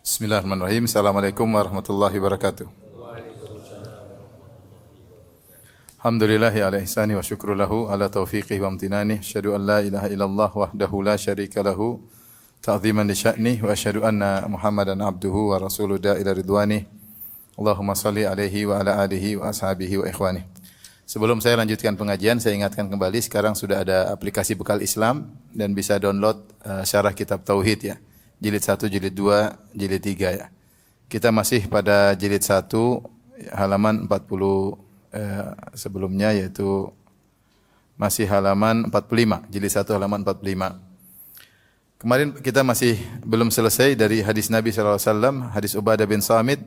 Bismillahirrahmanirrahim. Assalamualaikum warahmatullahi wabarakatuh. Alhamdulillahi ala ihsani wa syukru lahu ala taufiqih wa amtinani. Asyhadu an la ilaha illallah wahdahu la syarika lahu ta'ziman li sya'nih wa asyhadu anna Muhammadan abduhu wa rasuluhu ila ridwanih. Allahumma salli alaihi wa ala alihi wa ashabihi wa ikhwanih. Sebelum saya lanjutkan pengajian, saya ingatkan kembali sekarang sudah ada aplikasi Bekal Islam dan bisa download syarah kitab tauhid ya. Jilid 1, jilid 2, jilid 3 ya. Kita masih pada jilid 1 halaman 40 sebelumnya yaitu masih halaman 45, jilid 1 halaman 45. Kemarin kita masih belum selesai dari hadis Nabi sallallahu alaihi wasallam, hadis Ubadah bin Samit,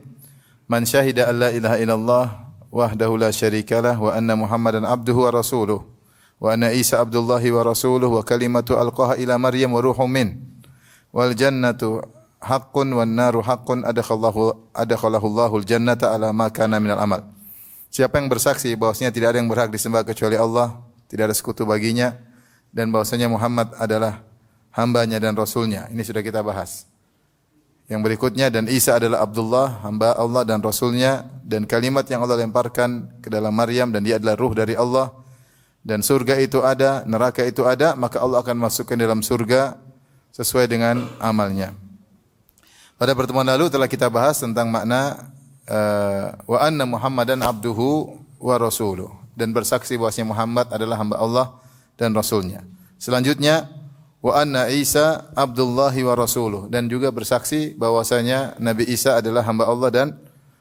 "Man syahida alla ilaha illallah wahdahu la syarikalah wa anna Muhammadan abduhu wa rasuluh wa anna Isa abdullahi wa rasuluh wa kalimatu alqaha ila Maryam wa ruhum min wal jannatu haqqun wan naru haqqun adakhalahu Allahul jannata ala ma kana minal amal." Siapa yang bersaksi bahwasanya tidak ada yang berhak disembah kecuali Allah, tidak ada sekutu baginya, dan bahwasanya Muhammad adalah hambanya dan rasulnya. Ini sudah kita bahas. Yang berikutnya, dan Isa adalah Abdullah, hamba Allah dan rasulnya, dan kalimat yang Allah lemparkan ke dalam Maryam, dan dia adalah ruh dari Allah, dan surga itu ada, neraka itu ada, maka Allah akan masukkan dalam surga sesuai dengan amalnya. Pada pertemuan lalu telah kita bahas tentang makna wa anna Muhammadan abduhu wa rasuluh, dan bersaksi bahwasanya Muhammad adalah hamba Allah dan rasulnya. Selanjutnya wa anna Isa abdullahi wa rasuluh, dan juga bersaksi bahwasanya Nabi Isa adalah hamba Allah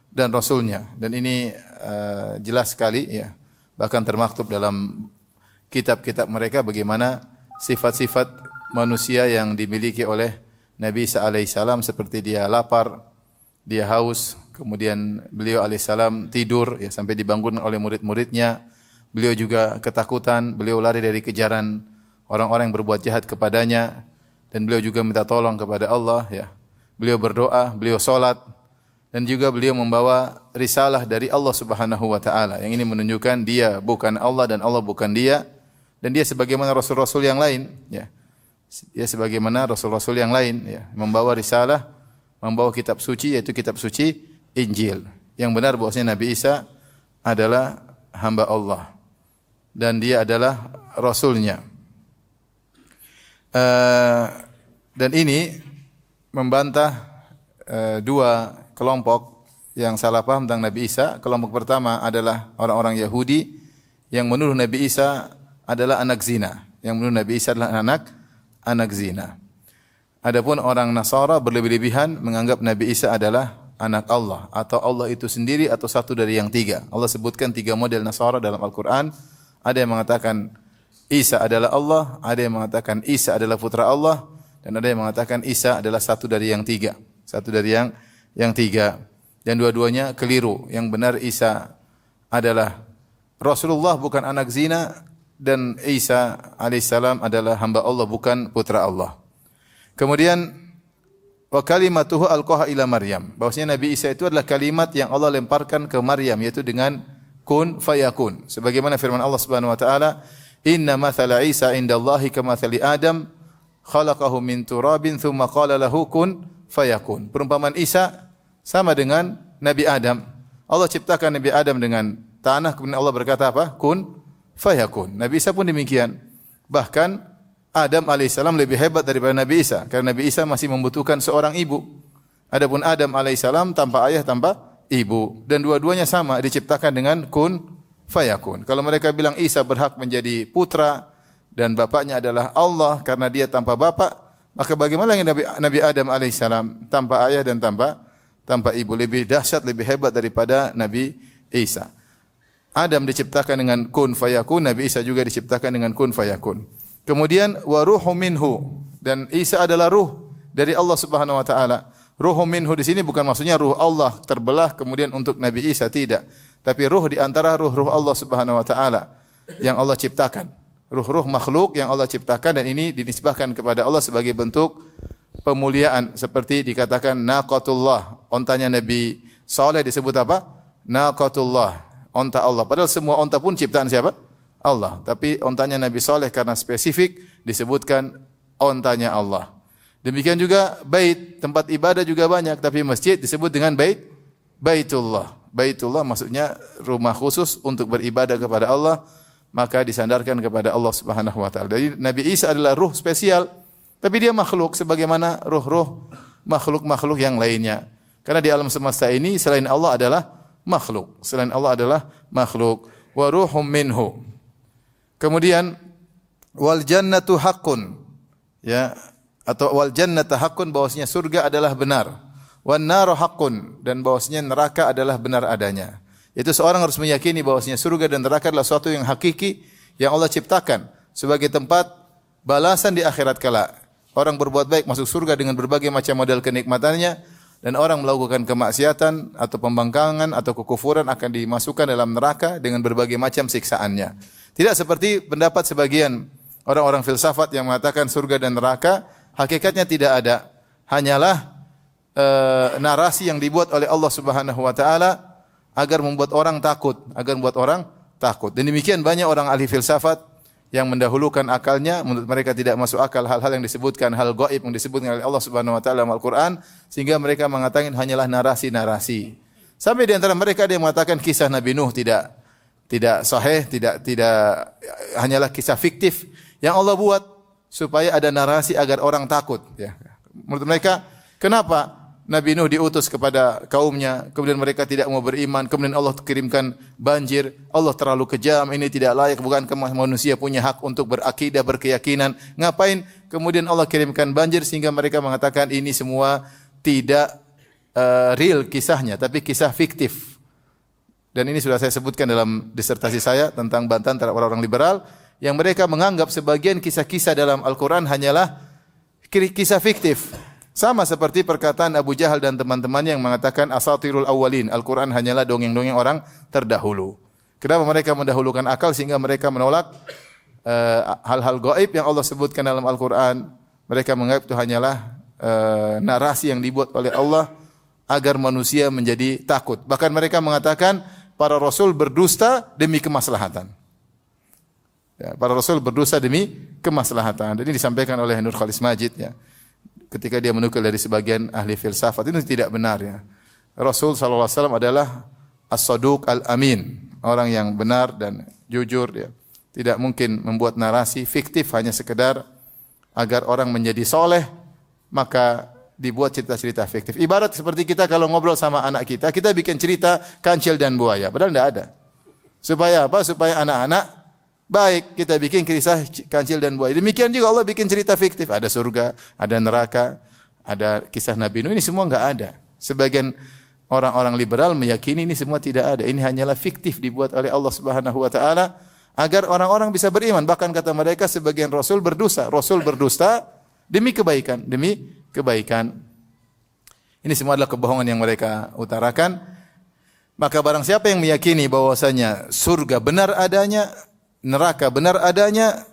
dan rasulnya. Dan ini jelas sekali ya, bahkan termaktub dalam kitab-kitab mereka bagaimana sifat-sifat manusia yang dimiliki oleh Nabi Isa alaihissalam, seperti dia lapar, dia haus, kemudian beliau alaihissalam tidur ya sampai dibangun oleh murid-muridnya. Beliau juga ketakutan, beliau lari dari kejaran orang-orang yang berbuat jahat kepadanya, dan beliau juga minta tolong kepada Allah ya. Beliau berdoa, beliau salat, dan juga beliau membawa risalah dari Allah Subhanahu wa taala. Yang ini menunjukkan dia bukan Allah dan Allah bukan dia, dan dia sebagaimana rasul-rasul yang lain ya. Dia sebagaimana rasul-rasul yang lain ya, membawa risalah, membawa kitab suci, yaitu kitab suci Injil. Yang benar bahwasanya Nabi Isa adalah hamba Allah dan dia adalah rasulnya. Dan ini membantah dua kelompok yang salah paham tentang Nabi Isa. Kelompok pertama adalah orang-orang Yahudi yang menuduh Nabi Isa adalah anak zina, yang menuduh Nabi Isa adalah anak zina. Adapun orang Nasara berlebih-lebihan menganggap Nabi Isa adalah anak Allah, atau Allah itu sendiri, atau satu dari yang tiga. Allah sebutkan tiga model Nasara dalam Al-Quran. Ada yang mengatakan Isa adalah Allah, ada yang mengatakan Isa adalah putra Allah, dan ada yang mengatakan Isa adalah satu dari yang tiga. Satu dari yang tiga. Dan dua-duanya keliru. Yang benar Isa adalah Rasulullah, bukan anak zina, dan Isa alaihissalam adalah hamba Allah, bukan putra Allah. Kemudian wa kalimatuhu alqaha ila Maryam, bahwasanya Nabi Isa itu adalah kalimat yang Allah lemparkan ke Maryam, yaitu dengan kun fayakun. Sebagaimana firman Allah Subhanahu wa taala, "Inna mathala Isa indallahi kamathali Adam, khalaqahu min turabin tsumma qala lahu kun fayakun." Perumpamaan Isa sama dengan Nabi Adam. Allah ciptakan Nabi Adam dengan tanah, kemudian Allah berkata apa? Kun fayakun. Nabi Isa pun demikian. Bahkan Adam alaihissalam lebih hebat daripada Nabi Isa, karena Nabi Isa masih membutuhkan seorang ibu. Adapun Adam alaihissalam tanpa ayah, tanpa ibu, dan dua-duanya sama diciptakan dengan kun fayakun. Kalau mereka bilang Isa berhak menjadi putra dan bapaknya adalah Allah karena dia tanpa bapak, maka bagaimana yang Nabi Adam alaihissalam tanpa ayah dan tanpa ibu, lebih dahsyat, lebih hebat daripada Nabi Isa. Adam diciptakan dengan kun fayakun, Nabi Isa juga diciptakan dengan kun fayakun. Kemudian wa ruhum minhu, dan Isa adalah ruh dari Allah Subhanahu wa taala. Ruhum minhu di sini bukan maksudnya ruh Allah terbelah kemudian untuk Nabi Isa, tidak. Tapi ruh di antara ruh-ruh Allah Subhanahu wa taala yang Allah ciptakan. Ruh-ruh makhluk yang Allah ciptakan, dan ini dinisbahkan kepada Allah sebagai bentuk pemuliaan, seperti dikatakan naqatullah, ontanya Nabi Saleh disebut apa? Naqatullah, onta Allah. Padahal semua onta pun ciptaan siapa? Allah. Tapi ontanya Nabi Saleh karena spesifik disebutkan ontanya Allah. Demikian juga bait, tempat ibadah juga banyak, tapi masjid disebut dengan Baitullah. Baitullah maksudnya rumah khusus untuk beribadah kepada Allah, maka disandarkan kepada Allah Subhanahu wa taala. Jadi Nabi Isa adalah ruh spesial, tapi dia makhluk sebagaimana ruh-ruh makhluk-makhluk yang lainnya. Karena di alam semesta ini selain Allah adalah makhluk. Selain Allah adalah makhluk. Wa ruhum minhu. Kemudian wal jannatu haqqun. Ya, atau wal jannatu haqqun, bahwasanya surga adalah benar. Wan naru haqqun, dan bahwasanya neraka adalah benar adanya. Itu seorang harus meyakini bahwasanya surga dan neraka adalah suatu yang hakiki yang Allah ciptakan sebagai tempat balasan di akhirat kala. Orang berbuat baik masuk surga dengan berbagai macam model kenikmatannya, dan orang melakukan kemaksiatan atau pembangkangan atau kekufuran akan dimasukkan dalam neraka dengan berbagai macam siksaannya. Tidak seperti pendapat sebagian orang-orang filsafat yang mengatakan surga dan neraka, hakikatnya tidak ada. Hanyalah narasi yang dibuat oleh Allah Subhanahu wa taala agar membuat orang takut, Dan demikian banyak orang ahli filsafat yang mendahulukan akalnya, menurut mereka tidak masuk akal hal-hal yang disebutkan, hal gaib yang disebutkan oleh Allah Subhanahu wa taala dalam Al-Qur'an, sehingga mereka mengatakan hanyalah narasi-narasi. Sampai di antara mereka ada yang mengatakan kisah Nabi Nuh tidak sahih, tidak hanyalah kisah fiktif yang Allah buat supaya ada narasi agar orang takut, ya. Menurut mereka, kenapa Nabi Nuh diutus kepada kaumnya, kemudian mereka tidak mau beriman, kemudian Allah kirimkan banjir, Allah terlalu kejam, ini tidak layak, bukankah manusia punya hak untuk berakidah, berkeyakinan, ngapain kemudian Allah kirimkan banjir, sehingga mereka mengatakan ini semua tidak real kisahnya, tapi kisah fiktif. Dan ini sudah saya sebutkan dalam disertasi saya tentang bantahan terhadap orang-orang liberal, yang mereka menganggap sebagian kisah-kisah dalam Al-Quran hanyalah kisah fiktif. Sama seperti perkataan Abu Jahal dan teman-temannya yang mengatakan asatirul awwalin, Al-Quran hanyalah dongeng-dongeng orang terdahulu. Kenapa mereka mendahulukan akal sehingga mereka menolak hal-hal gaib yang Allah sebutkan dalam Al-Quran? Mereka menganggap itu hanyalah narasi yang dibuat oleh Allah agar manusia menjadi takut. Bahkan mereka mengatakan para rasul berdusta demi kemaslahatan. Ya, para rasul berdusta demi kemaslahatan. Dan ini disampaikan oleh Nur Khalis Majid, ya, ketika dia menukil dari sebagian ahli filsafat. Ini tidak benar, ya. Rasul sallallahu alaihi wasallam adalah as-saduq al-amin, orang yang benar dan jujur, ya. Tidak mungkin membuat narasi fiktif hanya sekedar agar orang menjadi soleh, maka dibuat cerita-cerita fiktif. Ibarat seperti kita kalau ngobrol sama anak kita bikin cerita kancil dan buaya, padahal tidak ada. Supaya apa? Supaya anak-anak baik, kita bikin kisah kancil dan buaya. Demikian juga Allah bikin cerita fiktif. Ada surga, ada neraka, ada kisah Nabi Nuh. Ini semua enggak ada. Sebagian orang-orang liberal meyakini ini semua tidak ada. Ini hanyalah fiktif dibuat oleh Allah Subhanahu wa taala agar orang-orang bisa beriman. Bahkan kata mereka sebagian rasul berdosa. Rasul berdusta demi kebaikan, Ini semua adalah kebohongan yang mereka utarakan. Maka barang siapa yang meyakini bahwasanya surga benar adanya, neraka benar adanya,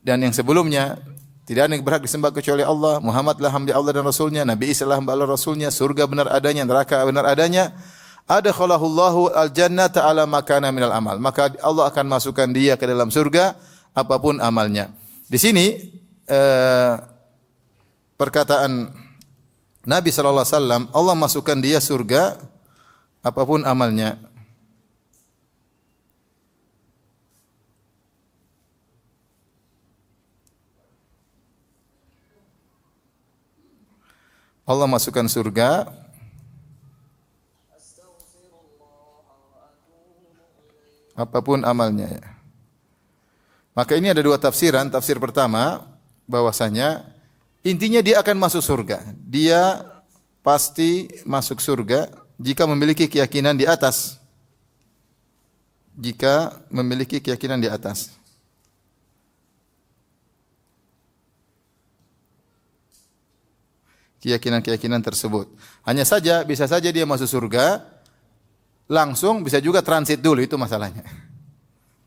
dan yang sebelumnya tidak ada yang berhak disembah kecuali Allah, Muhammad lah hamba Allah dan Rasulnya, Nabi Isa lah hamba Allah Rasulnya, surga benar adanya, neraka benar adanya, adkhalahullahu al-jannata ala makana minal amal, maka Allah akan masukkan dia ke dalam surga apapun amalnya. Di sini perkataan Nabi sallallahu alaihi wasallam, Allah masukkan dia surga apapun amalnya. Allah masukkan surga apapun amalnya, ya. Maka ini ada dua tafsiran. Tafsir pertama bahwasanya intinya dia akan masuk surga. Dia pasti masuk surga jika memiliki keyakinan di atas. Jika memiliki keyakinan di atas. Keyakinan-keyakinan tersebut. Hanya saja, bisa saja dia masuk surga langsung, bisa juga transit dulu, itu masalahnya.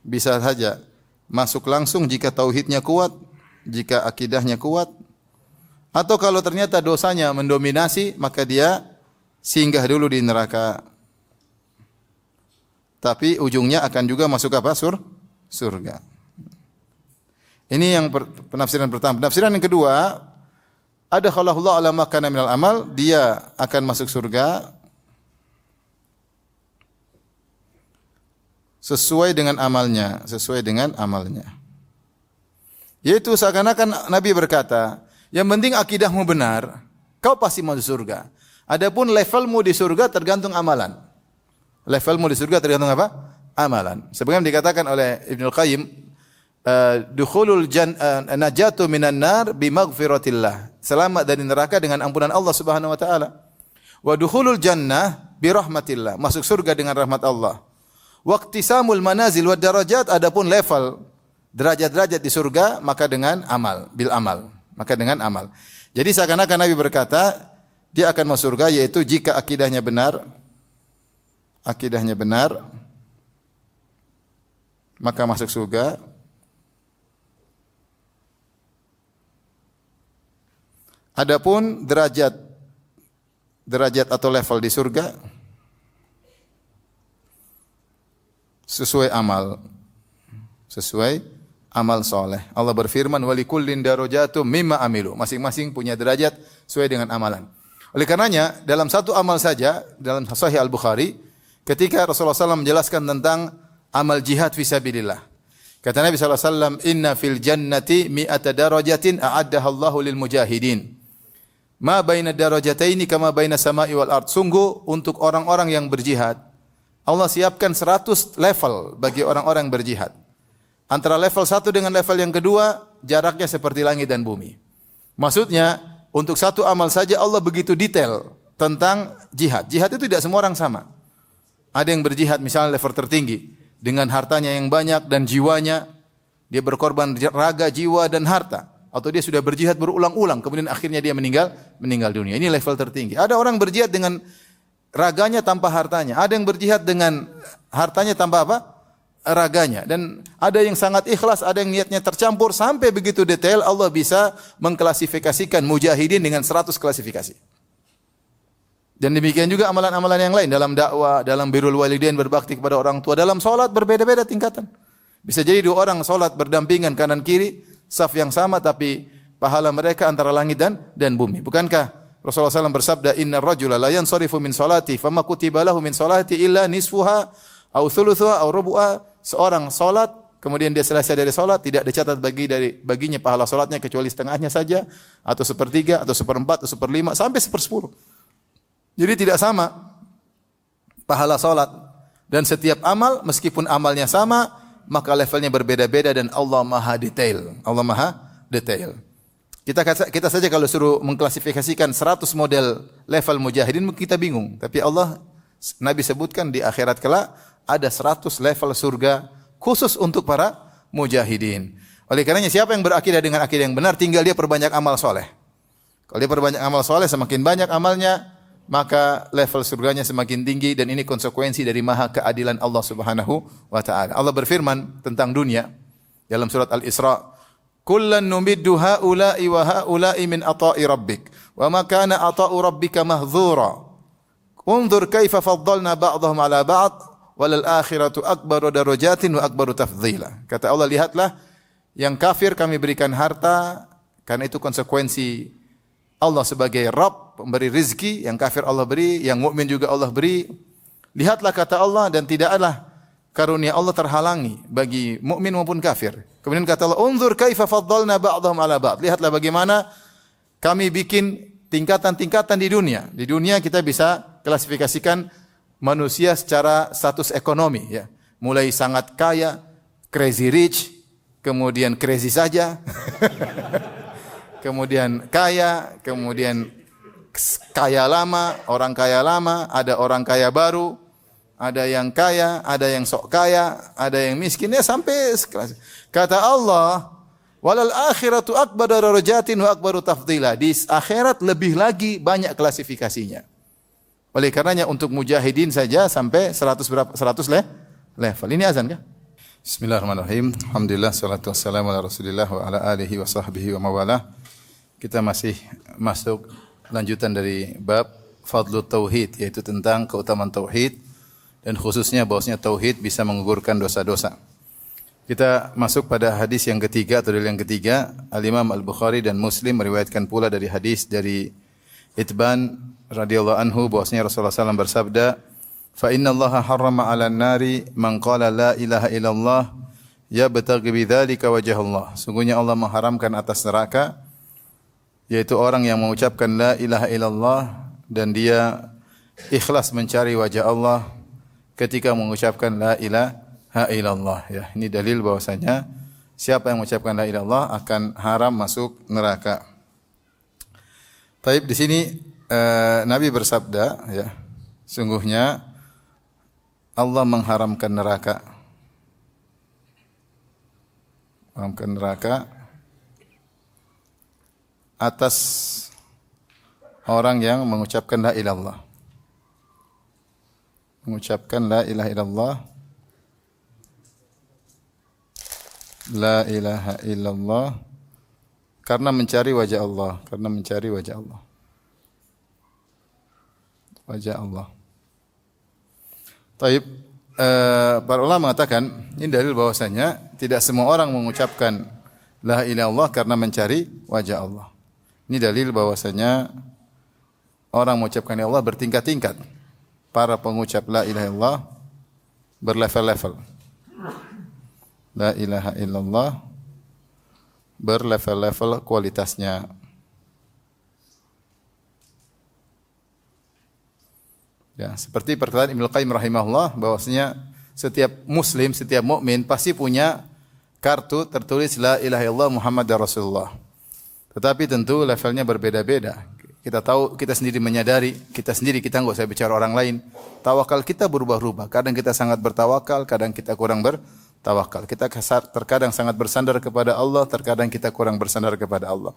Bisa saja masuk langsung jika tauhidnya kuat, jika akidahnya kuat, atau kalau ternyata dosanya mendominasi, maka dia singgah dulu di neraka. Tapi ujungnya akan juga masuk apa? Surga. Ini yang penafsiran pertama. Penafsiran yang kedua, adkhalahullahu ala ma kana minal amal, dia akan masuk surga sesuai dengan amalnya, sesuai dengan amalnya. Yaitu seakan-akan Nabi berkata, yang penting akidahmu benar, kau pasti masuk surga. Adapun levelmu di surga tergantung amalan. Levelmu di surga tergantung apa? Amalan. Sebagaimana dikatakan oleh Ibnu Qayyim, dukhulul najatu minan nar bimaghfiratillah. Selamat dari neraka dengan ampunan Allah Subhanahu wa taala. Wa dukhulul jannah birahmatillah. Masuk surga dengan rahmat Allah. Waqtisamul manazil wad darajat, adapun level derajat-derajat di surga maka dengan amal, bil amal, maka dengan amal. Jadi seakan-akan Nabi berkata, dia akan masuk surga yaitu jika akidahnya benar, maka masuk surga. Adapun derajat atau level di surga sesuai amal soleh. Allah berfirman, walikullin darajatum mimma amilu. Masing-masing punya derajat sesuai dengan amalan. Oleh karenanya, dalam satu amal saja, dalam Sahih Al-Bukhari, ketika Rasulullah SAW menjelaskan tentang amal jihad fisabilillah. Kata Nabi SAW, inna fil jannati mi'ata darajatin a'addaha Allahu lil mujahidin. Ma baina darajataini kama baina sama'i wal ard. Sungguh untuk orang-orang yang berjihad, Allah siapkan 100 level bagi orang-orang yang berjihad. Antara level 1 dengan level yang kedua, jaraknya seperti langit dan bumi. Maksudnya, untuk satu amal saja Allah begitu detail tentang jihad. Jihad itu tidak semua orang sama. Ada yang berjihad misalnya level tertinggi, dengan hartanya yang banyak dan jiwanya, dia berkorban raga, jiwa dan harta. Atau dia sudah berjihad berulang-ulang, kemudian akhirnya dia meninggal dunia. Ini level tertinggi. Ada orang berjihad dengan raganya tanpa hartanya. Ada yang berjihad dengan hartanya tanpa apa? Raganya. Dan ada yang sangat ikhlas, ada yang niatnya tercampur. Sampai begitu detail Allah bisa mengklasifikasikan mujahidin dengan 100 klasifikasi. Dan demikian juga amalan-amalan yang lain. Dalam dakwah, dalam birrul walidain, berbakti kepada orang tua. Dalam solat berbeda-beda tingkatan. Bisa jadi 2 orang solat berdampingan kanan kiri, saf yang sama tapi pahala mereka antara langit dan bumi. Bukankah Rasulullah SAW bersabda, inna rajula la yansarifu min salati fama kutiba lahu min salati illa nisfuha au thuluthuha au rubu'a. Seorang salat kemudian dia selesai dari salat, tidak dicatat baginya pahala salatnya kecuali setengahnya saja, atau sepertiga, atau seperempat, atau seperlima, sampai sepersepuluh. Jadi tidak sama pahala salat. Dan setiap amal meskipun amalnya sama, maka levelnya berbeda-beda dan Allah Maha detail. Allah Maha detail. Kita saja kalau suruh mengklasifikasikan 100 model level mujahidin kita bingung. Tapi Allah, Nabi sebutkan di akhirat kelak ada 100 level surga khusus untuk para mujahidin. Oleh karenanya siapa yang berakidah dengan akidah yang benar, tinggal dia perbanyak amal soleh. Kalau dia perbanyak amal soleh, semakin banyak amalnya, maka level surganya semakin tinggi, dan ini konsekuensi dari maha keadilan Allah Subhanahu wa taala. Allah berfirman tentang dunia dalam surat Al-Isra, kullan numiddu haula'i wa haula'i min ata'i rabbik wa ma kana ata'u rabbika mahdzura. Unzur kaifa faddalna ba'dahum 'ala ba'd walal akhiratu akbaru darajatin wa akbaru tafdhila. Kata Allah, lihatlah yang kafir kami berikan harta, karena itu konsekuensi Allah sebagai Rabb, pemberi rizki. Yang kafir Allah beri, yang mukmin juga Allah beri. Lihatlah kata Allah, dan tidaklah karunia Allah terhalangi bagi mukmin maupun kafir. Kemudian kata Allah, unzur kaifa faddalna ba'dahum 'ala ba'd. Lihatlah bagaimana kami bikin tingkatan-tingkatan di dunia. Di dunia kita bisa klasifikasikan manusia secara status ekonomi, ya. Mulai sangat kaya, crazy rich, kemudian crazy saja. Kemudian kaya, kemudian kaya lama, orang kaya lama, ada orang kaya baru, ada yang kaya, ada yang sok kaya, ada yang miskin, ya sampai sekelas. Kata Allah, walal akhiratu akbaru darajatin wa akbaru tafdhila. Di akhirat lebih lagi banyak klasifikasinya. Oleh karenanya untuk mujahidin saja sampai 100 berapa? 100 level. Ini azan kah? Bismillahirrahmanirrahim. Alhamdulillah, salatu wassalamu ala Rasulillah wa ala alihi wa sahbihi wa mawalah. Kita masih masuk lanjutan dari bab Fadlut Tauhid, yaitu tentang keutamaan tauhid dan khususnya bahwasanya tauhid bisa menggugurkan dosa-dosa. Kita masuk pada hadis yang ketiga atau dalil yang ketiga. Al-Imam Al-Bukhari dan Muslim meriwayatkan pula dari hadis dari Itban radhiyallahu anhu bahwasanya Rasulullah SAW bersabda, "Fa inna Allah harrama 'alan nari man qala la ilaha illallah yabtaghi bidzalika wajh Allah." Sungguhnya Allah mengharamkan atas neraka yaitu orang yang mengucapkan la ilaha illallah dan dia ikhlas mencari wajah Allah ketika mengucapkan la ilaha illallah. Ya, ini dalil bahwasanya siapa yang mengucapkan la ilaha illallah akan haram masuk neraka. Taib di sini Nabi bersabda, ya, sungguhnya Allah mengharamkan neraka. Mengharamkan neraka atas orang yang mengucapkan la ilaha illallah. Mengucapkan la ilaha illallah. La ilaha illallah karena mencari wajah Allah, karena mencari wajah Allah. Wajah Allah. Taib, para ulama mengatakan ini dalil bahwasanya tidak semua orang mengucapkan la ilaha illallah karena mencari wajah Allah. Ini dalil bahwasanya orang mengucapkan la ilaha illallah bertingkat-tingkat. Para pengucap la ilaha illallah berlevel-level. La ilaha illallah berlevel-level kualitasnya. Ya, seperti perkataan Ibnu Qayyim rahimahullah bahwasanya setiap muslim, setiap mukmin pasti punya kartu tertulis la ilaha illallah Muhammadar Rasulullah. Tetapi tentu levelnya berbeda-beda. Kita tahu, kita sendiri menyadari, kita enggak usah bicara orang lain. Tawakal kita berubah-ubah. Kadang kita sangat bertawakal, kadang kita kurang bertawakal. Kita terkadang sangat bersandar kepada Allah, terkadang kita kurang bersandar kepada Allah.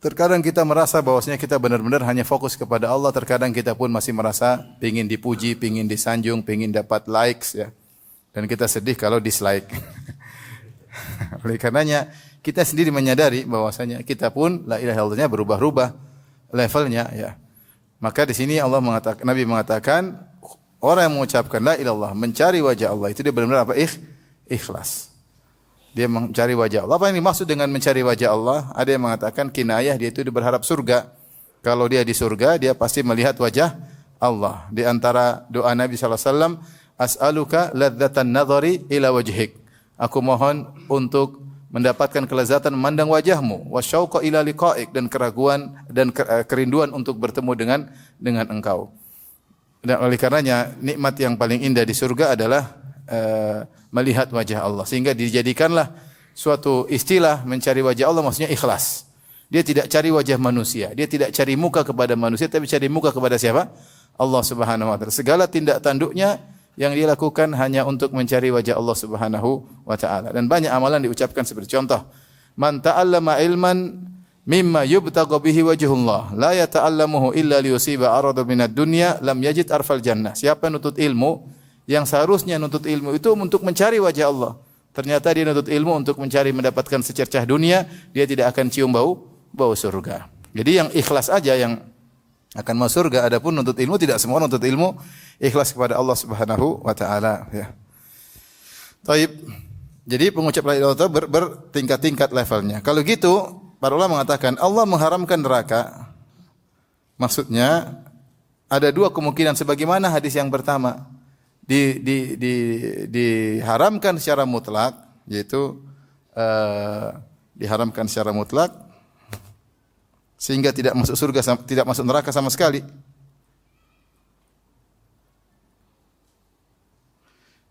Terkadang kita merasa bahwasanya kita benar-benar hanya fokus kepada Allah, terkadang kita pun masih merasa pengin dipuji, pengin disanjung, pengin dapat likes, ya. Dan kita sedih kalau dislike. Oleh karenanya kita sendiri menyadari bahwasanya kita pun la ilaha illallahnya berubah-ubah levelnya, ya. Maka di sini Nabi mengatakan orang yang mengucapkan la ilaha illallah mencari wajah Allah itu dia benar-benar apa? Ikhlas. Dia mencari wajah Allah. Apa yang dimaksud dengan mencari wajah Allah? Ada yang mengatakan kinayah dia itu berharap surga. Kalau dia di surga, dia pasti melihat wajah Allah. Di antara doa Nabi sallallahu alaihi wasallam, "As'aluka ladzatan nadhari ila wajhik." Aku mohon untuk mendapatkan kelezatan memandang wajahmu, wasyauqa ila liqa'ik, dan keraguan dan kerinduan untuk bertemu dengan engkau. Dan oleh karenanya nikmat yang paling indah di surga adalah melihat wajah Allah, sehingga dijadikanlah suatu istilah mencari wajah Allah maksudnya ikhlas. Dia tidak cari wajah manusia, dia tidak cari muka kepada manusia, tapi cari muka kepada siapa? Allah Subhanahu wa taala. Segala tindak tanduknya yang dia lakukan hanya untuk mencari wajah Allah Subhanahu wa taala. Dan banyak amalan diucapkan seperti contoh, man ta'allama ilman mimma yubtagha bihi wajhullah la yata'allamuhu illa liyusiba arada minad dunya lam yajid arfal jannah. Siapa nutut ilmu yang seharusnya nutut ilmu itu untuk mencari wajah Allah, ternyata dia nutut ilmu untuk mencari mendapatkan secercah dunia, dia tidak akan cium bau surga. Jadi yang ikhlas aja yang akan masuk surga. Adapun nuntut ilmu, tidak semua nuntut ilmu ikhlas kepada Allah Subhanahu wa taala, ya. Taib. Jadi pengucap la ilaha illallah bertingkat-tingkat levelnya. Kalau gitu, para ulama mengatakan Allah mengharamkan neraka. Maksudnya ada dua kemungkinan sebagaimana hadis yang pertama. Diharamkan secara mutlak, yaitu diharamkan secara mutlak sehingga tidak masuk surga, tidak masuk neraka sama sekali.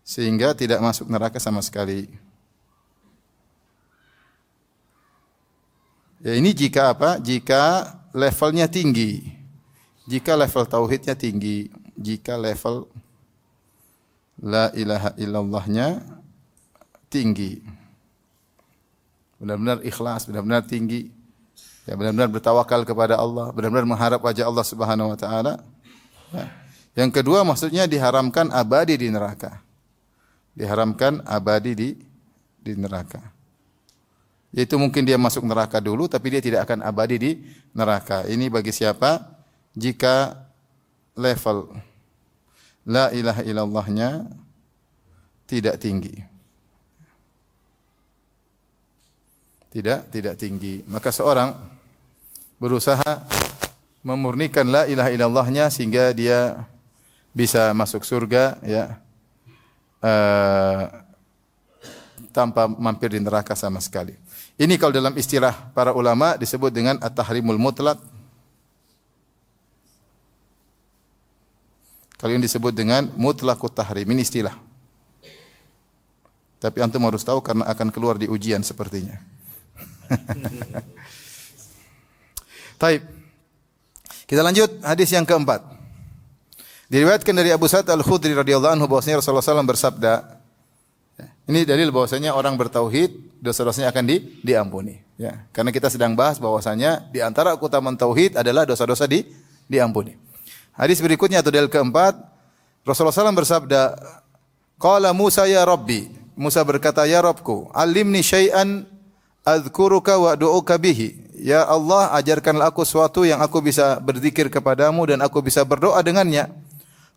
Sehingga tidak masuk neraka sama sekali. Ya, ini jika apa? Jika levelnya tinggi. Jika level tauhidnya tinggi, jika level la ilaha illallahnya tinggi. Benar-benar ikhlas, benar-benar tinggi. Ya, benar-benar bertawakal kepada Allah, benar-benar mengharap wajah Allah Subhanahu wa taala. Ya. Yang kedua maksudnya diharamkan abadi di neraka. Diharamkan abadi di neraka. Yaitu mungkin dia masuk neraka dulu tapi dia tidak akan abadi di neraka. Ini bagi siapa? Jika level la ilaha illallahnya tidak tinggi. tidak tinggi. Maka seorang berusaha memurnikan la ilaha illallahnya sehingga dia bisa masuk surga, ya, tanpa mampir di neraka sama sekali. Ini kalau dalam istilah para ulama disebut dengan at-tahrimul mutlaq. Kalau ini disebut dengan mutlaqut tahrim, ini istilah. Tapi antum harus tahu karena akan keluar di ujian sepertinya. Taib. Kita lanjut hadis yang keempat. Diriwayatkan dari Abu Sa'id Al-Khudri radhiyallahu anhu bahwasanya Rasulullah SAW bersabda, ini dalil bahwasanya orang bertauhid dosa-dosanya akan diampuni. Ya, karena kita sedang bahas bahwasanya di antara keutamaan tauhid adalah dosa-dosa diampuni. Hadis berikutnya atau dalil keempat, Rasulullah SAW bersabda, qala Musa ya Rabbi, Musa berkata, ya Rabbku, alimni syai'an adzkuruka wa du'uka bihi. Ya Allah, ajarkanlah aku sesuatu yang aku bisa berzikir kepadamu dan aku bisa berdoa dengannya.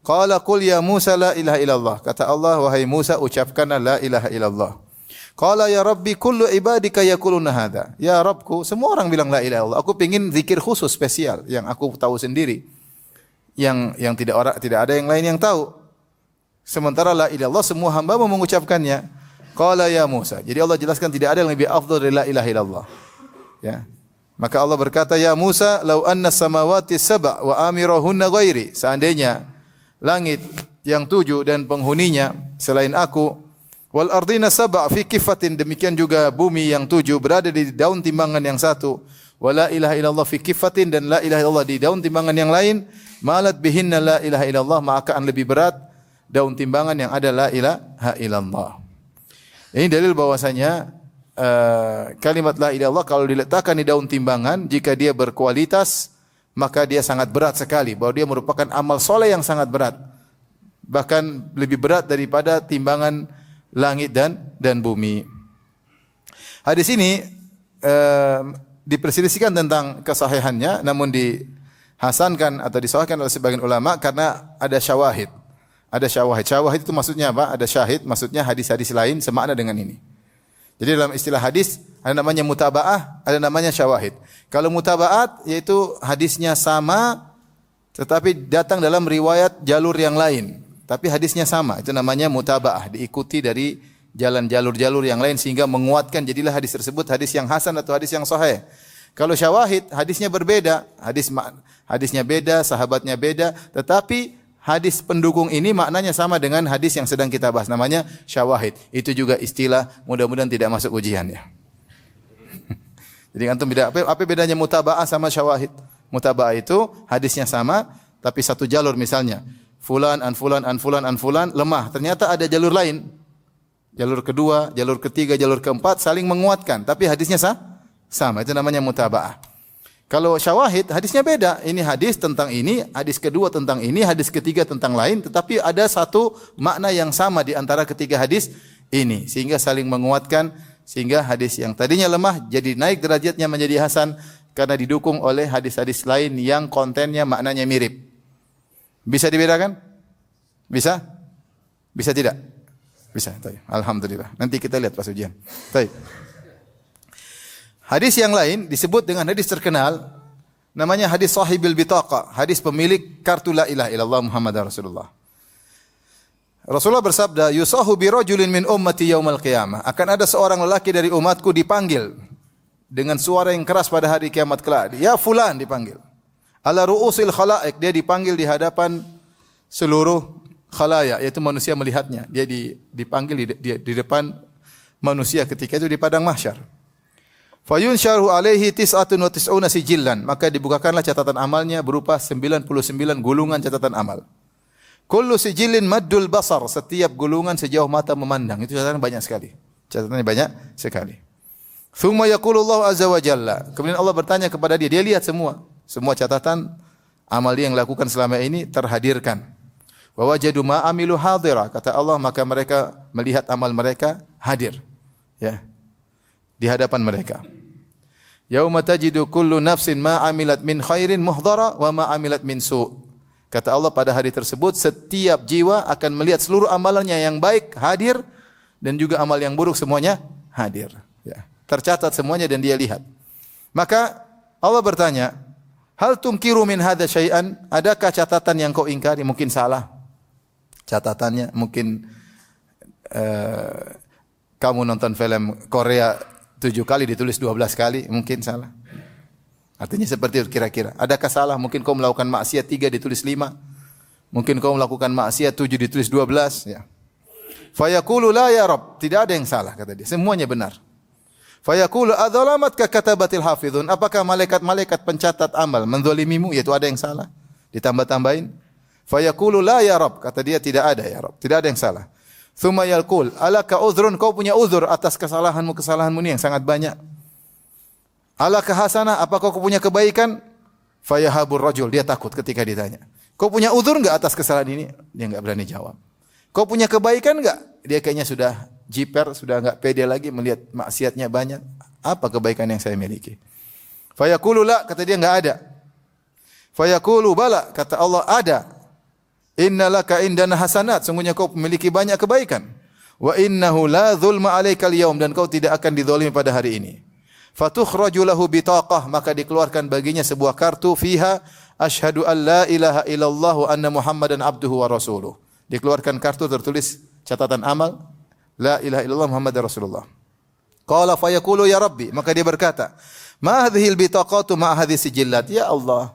Qala qul ya Musa la ilaha illallah. Kata Allah, wahai Musa, ucapkanlah la ilaha illallah. Qala ya Rabbi kullu ibadika yaquluna hadza. Ya Rabbku, semua orang bilang la ilaha illallah. Aku pengin zikir khusus spesial yang aku tahu sendiri. Yang tidak ada yang lain yang tahu. Sementara la ilaha illallah semua hamba mengucapkannya. Qala ya Musa. Jadi Allah jelaskan tidak ada yang lebih afdal dari la ilaha illallah. Ya. Maka Allah berkata, ya Musa, law anna samawati sab' wa amirahunna ghairi. Seandainya langit yang 7 dan penghuninya selain aku, wal ardina sab' fi kifatin, demikian juga bumi yang 7 berada di daun timbangan yang satu, wa la ilaha illallah fi kifatin, dan la ilaha illallah di daun timbangan yang lain, malat bihinna la ilaha illallah, maka akan lebih berat daun timbangan yang ada la ilaha illallah. Ini dalil bahwasanya kalimat la ilaha illallah kalau diletakkan di daun timbangan, jika dia berkualitas, maka dia sangat berat sekali, bahwa dia merupakan amal soleh yang sangat berat, bahkan lebih berat daripada timbangan langit dan bumi. Hadis ini diperselisihkan tentang kesahihannya, namun dihasankan atau disahihkan oleh sebagian ulama karena ada syawahid. Ada syawahid. Syawahid itu maksudnya apa? Ada syahid, maksudnya hadis-hadis lain semakna dengan ini. Jadi dalam istilah hadis ada namanya mutaba'ah, ada namanya syawahid. Kalau mutaba'at yaitu hadisnya sama tetapi datang dalam riwayat jalur yang lain, tapi hadisnya sama. Itu namanya mutaba'ah, diikuti dari jalan jalur-jalur yang lain sehingga menguatkan, jadilah hadis tersebut hadis yang hasan atau hadis yang sahih. Kalau syawahid hadisnya berbeda, hadisnya beda, sahabatnya beda, tetapi hadis pendukung ini maknanya sama dengan hadis yang sedang kita bahas, namanya syawahid. Itu juga istilah, mudah-mudahan tidak masuk ujian ya. Jadi antum apa bedanya mutaba'ah sama syawahid? Mutaba'ah itu hadisnya sama tapi satu jalur, misalnya fulan an fulan an fulan an fulan lemah, ternyata ada jalur lain. Jalur kedua, jalur ketiga, jalur keempat saling menguatkan tapi hadisnya sama. Itu namanya mutaba'ah. Kalau syawahid hadisnya beda, ini hadis tentang ini, hadis kedua tentang ini, hadis ketiga tentang lain, tetapi ada satu makna yang sama di antara ketiga hadis ini, sehingga saling menguatkan, sehingga hadis yang tadinya lemah jadi naik derajatnya menjadi hasan karena didukung oleh hadis-hadis lain yang kontennya maknanya mirip. Bisa dibedakan? Bisa? Bisa tidak? Bisa. Alhamdulillah. Nanti kita lihat pas ujian. Baik. Hadis yang lain disebut dengan hadis terkenal, namanya hadis sahibil bitaqa, hadis pemilik kartu la ilaha illallah Muhammadar Rasulullah. Rasulullah bersabda, yusahu bi rajulin min ummati yaumal qiyamah. Akan ada seorang lelaki dari umatku dipanggil dengan suara yang keras pada hari kiamat kelak. Ya fulan dipanggil. Ala ru'usil khalaik, dia dipanggil di hadapan seluruh khalayak, yaitu manusia melihatnya. Dia dipanggil di depan manusia ketika itu di padang mahsyar. Fayunsharu alaihi tis'atun wa tis'una sijillan, maka dibukakanlah catatan amalnya berupa 99 gulungan catatan amal. Kullu sijillin maddul basar, setiap gulungan sejauh mata memandang. Itu catatan banyak sekali. Catatannya banyak sekali. Tsumma yaqulu Allah azza wa jalla, kemudian Allah bertanya kepada dia lihat semua catatan amal dia yang lakukan selama ini terhadirkan. Wa wajadu ma amilu hadira, kata Allah, maka mereka melihat amal mereka hadir. Ya. Di hadapan mereka. Yauma tajidu kullu nafsin ma amilat min khairin muhdara wa ma amilat min su'. Kata Allah, pada hari tersebut setiap jiwa akan melihat seluruh amalannya yang baik hadir dan juga amal yang buruk semuanya hadir. Ya. tercatat semuanya dan dia lihat. Maka Allah bertanya, hal tunkiru min hadza syai'an? Adakah catatan yang kau ingkari? Mungkin salah catatannya, mungkin kamu nonton film Korea 7 kali ditulis 12 kali, mungkin salah. Artinya seperti itu kira-kira. Adakah salah? Mungkin kau melakukan maksiat 3 ditulis 5. Mungkin kau melakukan maksiat 7 ditulis 12, ya. Fayaqulu la ya Rabb, tidak ada yang salah kata dia, semuanya benar. Fayaqulu adzalamatka katabatil hafizun, apakah malaikat-malaikat pencatat amal menzalimimu? Yaitu ada yang salah. Ditambah-tambahin. Fayaqulu la ya Rabb, kata dia tidak ada ya Rabb, tidak ada yang salah. Tsumma yaqul alaka uzrun, kau punya uzur atas kesalahanmu ini yang sangat banyak. Alaka hasanah, apakah kau punya kebaikan? Fayahabur rajul, dia takut ketika ditanya. Kau punya uzur enggak atas kesalahan ini? Dia enggak berani jawab. Kau punya kebaikan enggak? Dia kayaknya sudah jiper, sudah enggak pede lagi melihat maksiatnya banyak. Apa kebaikan yang saya miliki? Fayaqulu la, kata dia enggak ada. Fayaqulu bala, kata Allah ada. Innalaka indana hasanat, sungguhnya kau memiliki banyak kebaikan. Wa innahu la dzulma 'alaikal yaum, dan kau tidak akan dizalimi pada hari ini. Fatukhraju lahu bitaqah, maka dikeluarkan baginya sebuah kartu fiha asyhadu an la ilaha illallah wa anna muhammadan abduhu wa rasuluh. Dikeluarkan kartu tertulis catatan amal la ilaha illallah muhammadar rasulullah. Qala fa yaqulu ya rabbi, maka dia berkata, ma hadhil bitaqatu ma hadhihi sijillat, ya Allah,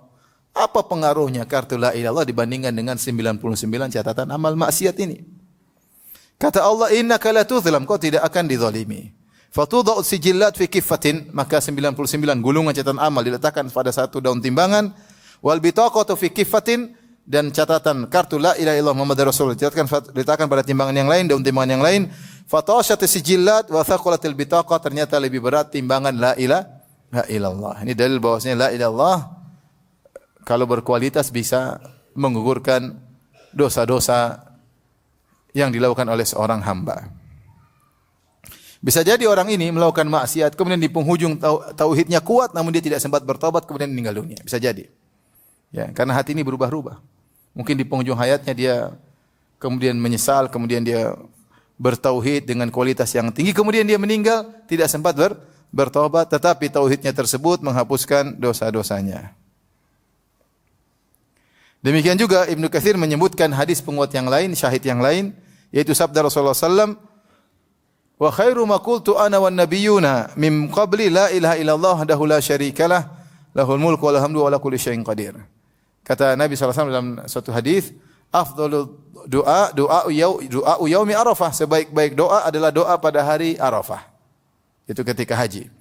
apa pengaruhnya kartu la ilaha illallah dibandingkan dengan 99 catatan amal maksiat ini? Kata Allah, innaka la tuzlam, kau tidak akan dizalimi. Fatudau sijillat fi kiffatin, maka 99 gulungan catatan amal diletakkan pada satu daun timbangan. Wal bitaqatu fi kiffatin, dan catatan kartu la ilaha illallah Muhammadar Rasul diletakkan pada timbangan yang lain, daun timbangan yang lain. Fatashat sijillat wa thaqalatil bitaqah, ternyata lebih berat timbangan la ilaha illallah. Ini dalil bahwasanya la ilaha illallah kalau berkualitas bisa menggugurkan dosa-dosa yang dilakukan oleh seorang hamba. Bisa jadi orang ini melakukan maksiat, kemudian di penghujung tauhidnya kuat, namun dia tidak sempat bertobat, kemudian meninggal dunia. Bisa jadi. Ya, karena hati ini berubah-ubah. Mungkin di penghujung hayatnya dia kemudian menyesal, kemudian dia bertauhid dengan kualitas yang tinggi, kemudian dia meninggal, tidak sempat bertobat, tetapi tauhidnya tersebut menghapuskan dosa-dosanya. Demikian juga Ibnu Katsir menyebutkan hadis penguat yang lain, syahid yang lain, yaitu sabda Rasulullah sallallahu wa khairu ma qultu ana wan nabiyyuna min qabli la ilaha illallah wahdahu la syarikalah lahul mulku wa alhamdu wa ala kulli syai'in qadir. Kata Nabi SAW dalam suatu hadis, afdhalu doa yaumi Arafah, sebaik-baik doa adalah doa pada hari Arafah. Itu ketika haji.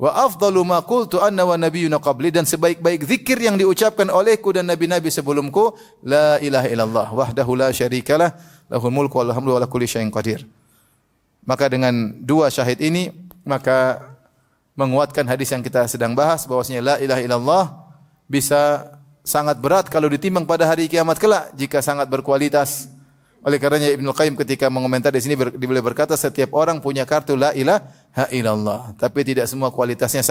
Wa afdalu ma qultu ana wan nabiyyuna qabli, dan sebaik-baik zikir yang diucapkan olehku dan nabi-nabi sebelumku, la ilaha illallah wahdahu la syarikalah lahul mulku wa alhamdu wa ala kulli syai'in qadir. Maka dengan dua syahid ini, maka menguatkan hadis yang kita sedang bahas, bahwasanya la ilaha illallah bisa sangat berat kalau ditimbang pada hari kiamat kelak jika sangat berkualitas. Oleh karenanya Ibnu Qayyim ketika mengomentar di sini beliau berkata, setiap orang punya kartu la ilaha illallah, tapi tidak semua kualitasnya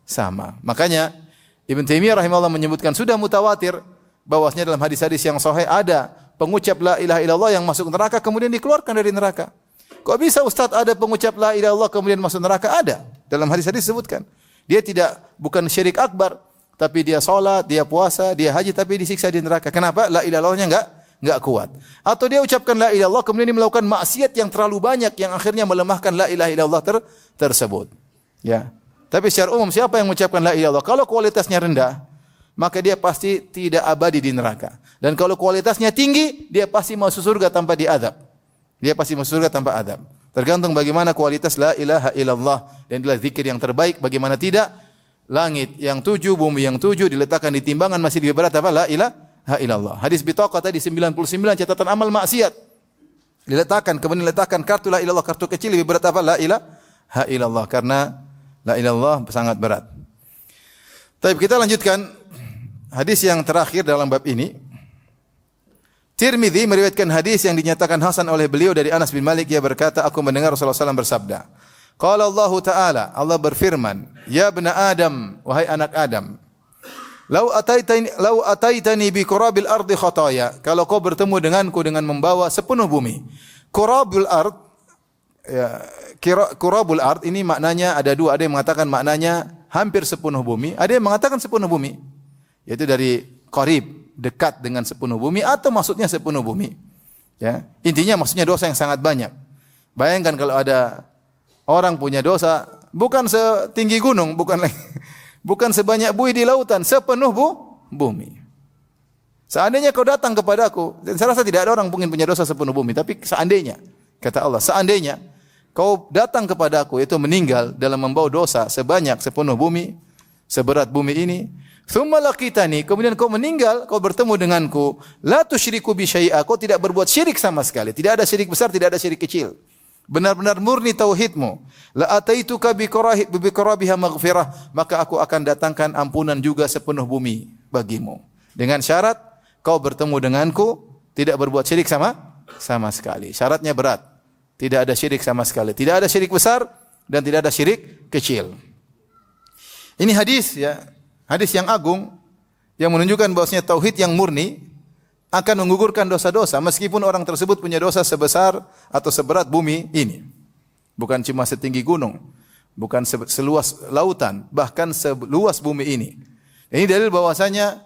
sama. Makanya Ibnu Taimiyah rahimahullah menyebutkan sudah mutawatir bahwasanya dalam hadis-hadis yang sahih ada pengucap la ilaha illallah yang masuk neraka kemudian dikeluarkan dari neraka. Kok bisa Ustaz ada pengucap la ilaha illallah kemudian masuk neraka? Ada. Dalam hadis-hadis disebutkan. Dia bukan syirik akbar, tapi dia salat, dia puasa, dia haji, tapi disiksa di neraka. Kenapa? La ilaha illallahnya enggak kuat. Atau dia ucapkan la ilaha illallah kemudian dia melakukan maksiat yang terlalu banyak yang akhirnya melemahkan la ilaha illallah tersebut. Ya. Tapi secara umum siapa yang mengucapkan la ilaha illallah kalau kualitasnya rendah, maka dia pasti tidak abadi di neraka. Dan kalau kualitasnya tinggi, dia pasti masuk surga tanpa diazab. Dia pasti masuk surga tanpa adab. Tergantung bagaimana kualitas la ilaha illallah. Dan itulah zikir yang terbaik. Bagaimana tidak, langit yang 7, bumi yang 7 diletakkan di timbangan masih lebih berat apa? La ilaha illallah. Hadis bitaqah tadi 99 catatan amal maksiat diletakkan, kemudian diletakkan kartu la ilallah, kartu kecil lebih berat apa? La ilaha illallah. Karena la ilallah sangat berat. Tapi kita lanjutkan hadis yang terakhir dalam bab ini. Tirmidzi meriwayatkan hadis yang dinyatakan hasan oleh beliau dari Anas bin Malik, ia berkata, aku mendengar Rasulullah SAW bersabda, qala Allah Ta'ala, Allah berfirman, ya bna Adam, wahai anak Adam, lau ataitani bi qurabil ardi khataya, kalau kau bertemu denganku dengan membawa sepenuh bumi. Qurabil ard, ya, Qurabul ard ini maknanya ada dua, ada yang mengatakan maknanya hampir sepenuh bumi, ada yang mengatakan sepenuh bumi. Yaitu dari qarib, dekat dengan sepenuh bumi atau maksudnya sepenuh bumi. Ya, intinya maksudnya dosa yang sangat banyak. Bayangkan kalau ada orang punya dosa bukan setinggi gunung, bukan sebanyak buih di lautan, sepenuh bumi. Seandainya kau datang kepadaku, dan saya rasa tidak ada orang mungkin punya dosa sepenuh bumi, tapi seandainya, kata Allah, seandainya kau datang kepadaku, itu meninggal dalam membawa dosa sebanyak sepenuh bumi, seberat bumi ini, tsumma laqitani, kemudian kau meninggal, kau bertemu denganku, la tusyriku bi syai'a, kau tidak berbuat syirik sama sekali, tidak ada syirik besar, tidak ada syirik kecil. Benar-benar murni tauhidmu. La ataituka bi qarabiha maghfirah, maka aku akan datangkan ampunan juga sepenuh bumi bagimu. Dengan syarat kau bertemu denganku, tidak berbuat syirik sama sekali. Syaratnya berat. Tidak ada syirik sama sekali. Tidak ada syirik besar dan tidak ada syirik kecil. Ini hadis ya, hadis yang agung yang menunjukkan bahwasanya tauhid yang murni akan menggugurkan dosa-dosa meskipun orang tersebut punya dosa sebesar atau seberat bumi ini. Bukan cuma setinggi gunung, bukan seluas lautan, bahkan seluas bumi ini. Ini dalil bahwasanya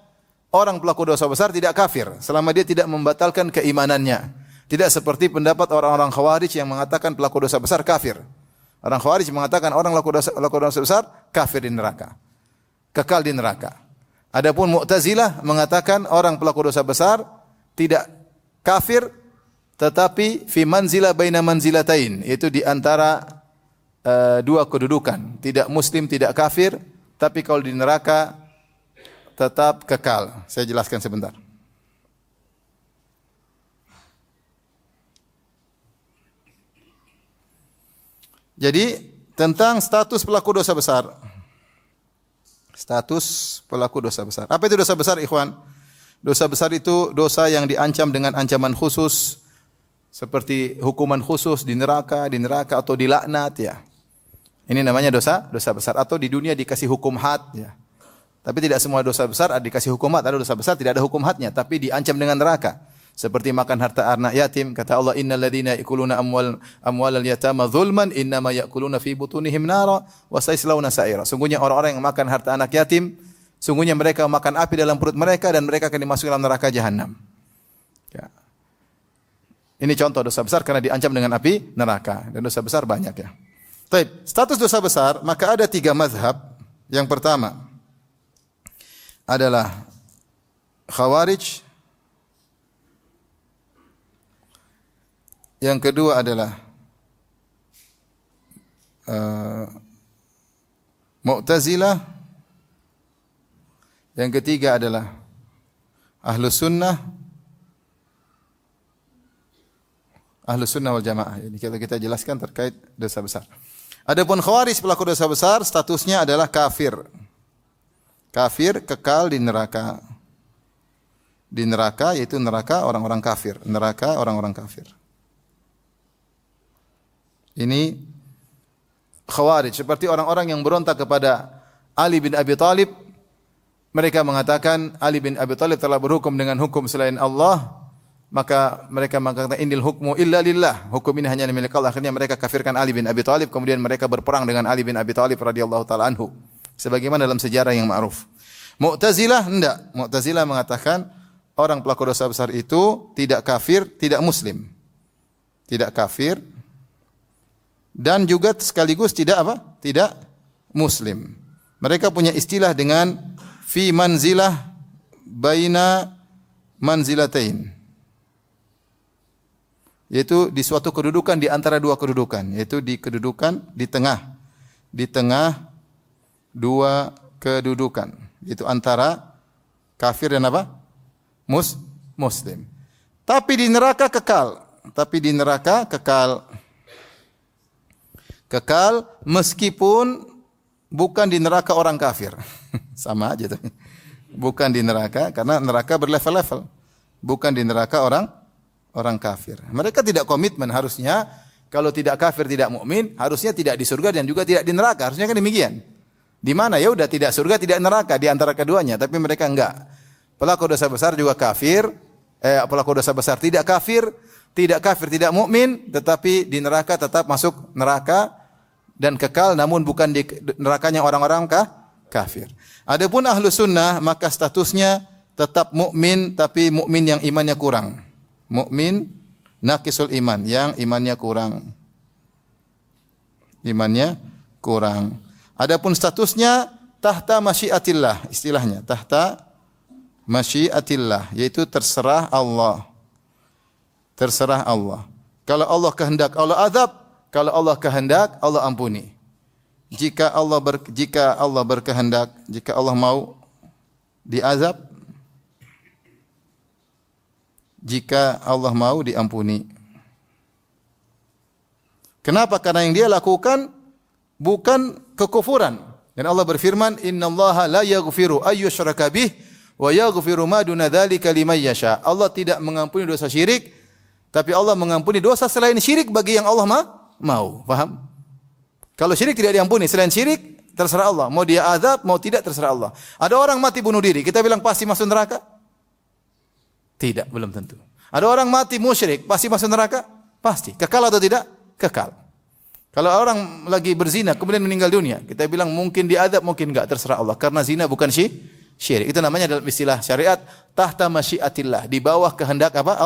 orang pelaku dosa besar tidak kafir selama dia tidak membatalkan keimanannya. Tidak seperti pendapat orang-orang Khawarij yang mengatakan pelaku dosa besar kafir. Orang Khawarij mengatakan orang pelaku dosa besar kafir di neraka, kekal di neraka. Adapun Mu'tazilah mengatakan orang pelaku dosa besar tidak kafir tetapi fi manzilah baina manzilatain, yaitu di antara dua kedudukan, tidak muslim, tidak kafir, tapi kalau di neraka tetap kekal. Saya jelaskan sebentar. Jadi tentang status pelaku dosa besar. Status pelaku dosa besar. Apa itu dosa besar, ikhwan? Dosa besar itu dosa yang diancam dengan ancaman khusus, seperti hukuman khusus di neraka atau dilaknat ya. Ini namanya dosa besar, atau di dunia dikasih hukum had ya. Tapi tidak semua dosa besar dikasih hukum had. Ada dosa besar tidak ada hukum hadnya, tapi diancam dengan neraka. Seperti makan harta anak yatim, kata Allah, innal ladzina yakuluna amwalal yatama zulman innama yakuluna fi butunihim nara wa sayaslawna sa'ira. Sungguhnya orang-orang yang makan harta anak yatim, sungguhnya mereka makan api dalam perut mereka dan mereka akan dimasukkan dalam neraka jahanam. Ya. Ini contoh dosa besar karena diancam dengan api neraka, dan dosa besar banyak ya. Baik, status dosa besar maka ada 3 mazhab. Yang pertama adalah Khawarij. Yang kedua adalah Mu'tazilah. Yang ketiga adalah Ahlus Sunnah wal Jamaah. Ini kita jelaskan terkait dosa besar. Adapun Khawarij pelaku dosa besar statusnya adalah kafir. Kafir kekal di neraka. Di neraka yaitu neraka orang-orang kafir, neraka orang-orang kafir. Ini Khawarij seperti orang-orang yang berontak kepada Ali bin Abi Thalib. Mereka mengatakan Ali bin Abi Thalib telah berhukum dengan hukum selain Allah, maka mereka mengatakan innal hukmu illa lillah. Hukum ini hanya milik Allah. Akhirnya mereka kafirkan Ali bin Abi Thalib, kemudian mereka berperang dengan Ali bin Abi Thalib radhiyallahu taala anhu. Sebagaimana dalam sejarah yang ma'ruf. Mu'tazilah enggak. Mu'tazilah mengatakan orang pelaku dosa besar itu tidak kafir, tidak muslim. Tidak kafir dan juga sekaligus tidak apa? Tidak muslim. Mereka punya istilah dengan fi manzilah baina manzilatain. Yaitu di suatu kedudukan di antara dua kedudukan, yaitu di kedudukan di tengah dua kedudukan, yaitu antara kafir dan apa? Muslim. Tapi di neraka kekal. Kekal meskipun bukan di neraka orang kafir. Sama aja tuh. Bukan di neraka karena neraka berlevel-level. Bukan di neraka orang kafir. Mereka tidak komitmen, harusnya kalau tidak kafir tidak mukmin, harusnya tidak di surga dan juga tidak di neraka. Harusnya kan demikian. Di mana ya udah tidak surga tidak neraka di antara keduanya, tapi mereka enggak. Pelaku dosa besar juga kafir, pelaku dosa besar tidak kafir, tidak kafir, tidak mukmin, tetapi di neraka tetap masuk neraka dan kekal, namun bukan di nerakanya orang-orang kafir. Adapun ahlu sunnah maka statusnya tetap mukmin, tapi mukmin yang imannya kurang. Mukmin naqisul iman, yang imannya kurang. Imannya kurang. Adapun statusnya tahta masyiatillah, istilahnya tahta masyiatillah, yaitu terserah Allah. Terserah Allah. Kalau Allah kehendak, Allah azab. Kalau Allah kehendak, Allah ampuni. Jika Allah berkehendak, jika Allah mau diazab, jika Allah mau diampuni. Kenapa? Karena yang dia lakukan bukan kekufuran. Dan Allah berfirman, "Innallaha la yaghfiru ay yushraka bih wa yaghfiru ma duna dzalika liman yasha." Allah tidak mengampuni dosa syirik, tapi Allah mengampuni dosa selain syirik bagi yang Allah mau. Paham? Kalau syirik tidak diampuni, selain syirik terserah Allah. Mau dia azab, mau tidak terserah Allah. Ada orang mati bunuh diri, kita bilang pasti masuk neraka? Tidak, belum tentu. Ada orang mati musyrik, pasti masuk neraka? Pasti. Kekal atau tidak? Kekal. Kalau orang lagi berzina kemudian meninggal dunia, kita bilang mungkin diazab, mungkin enggak, terserah Allah. Karena zina bukan syirik. Itu namanya dalam istilah syariat tahta masyiatillah, di bawah kehendak apa?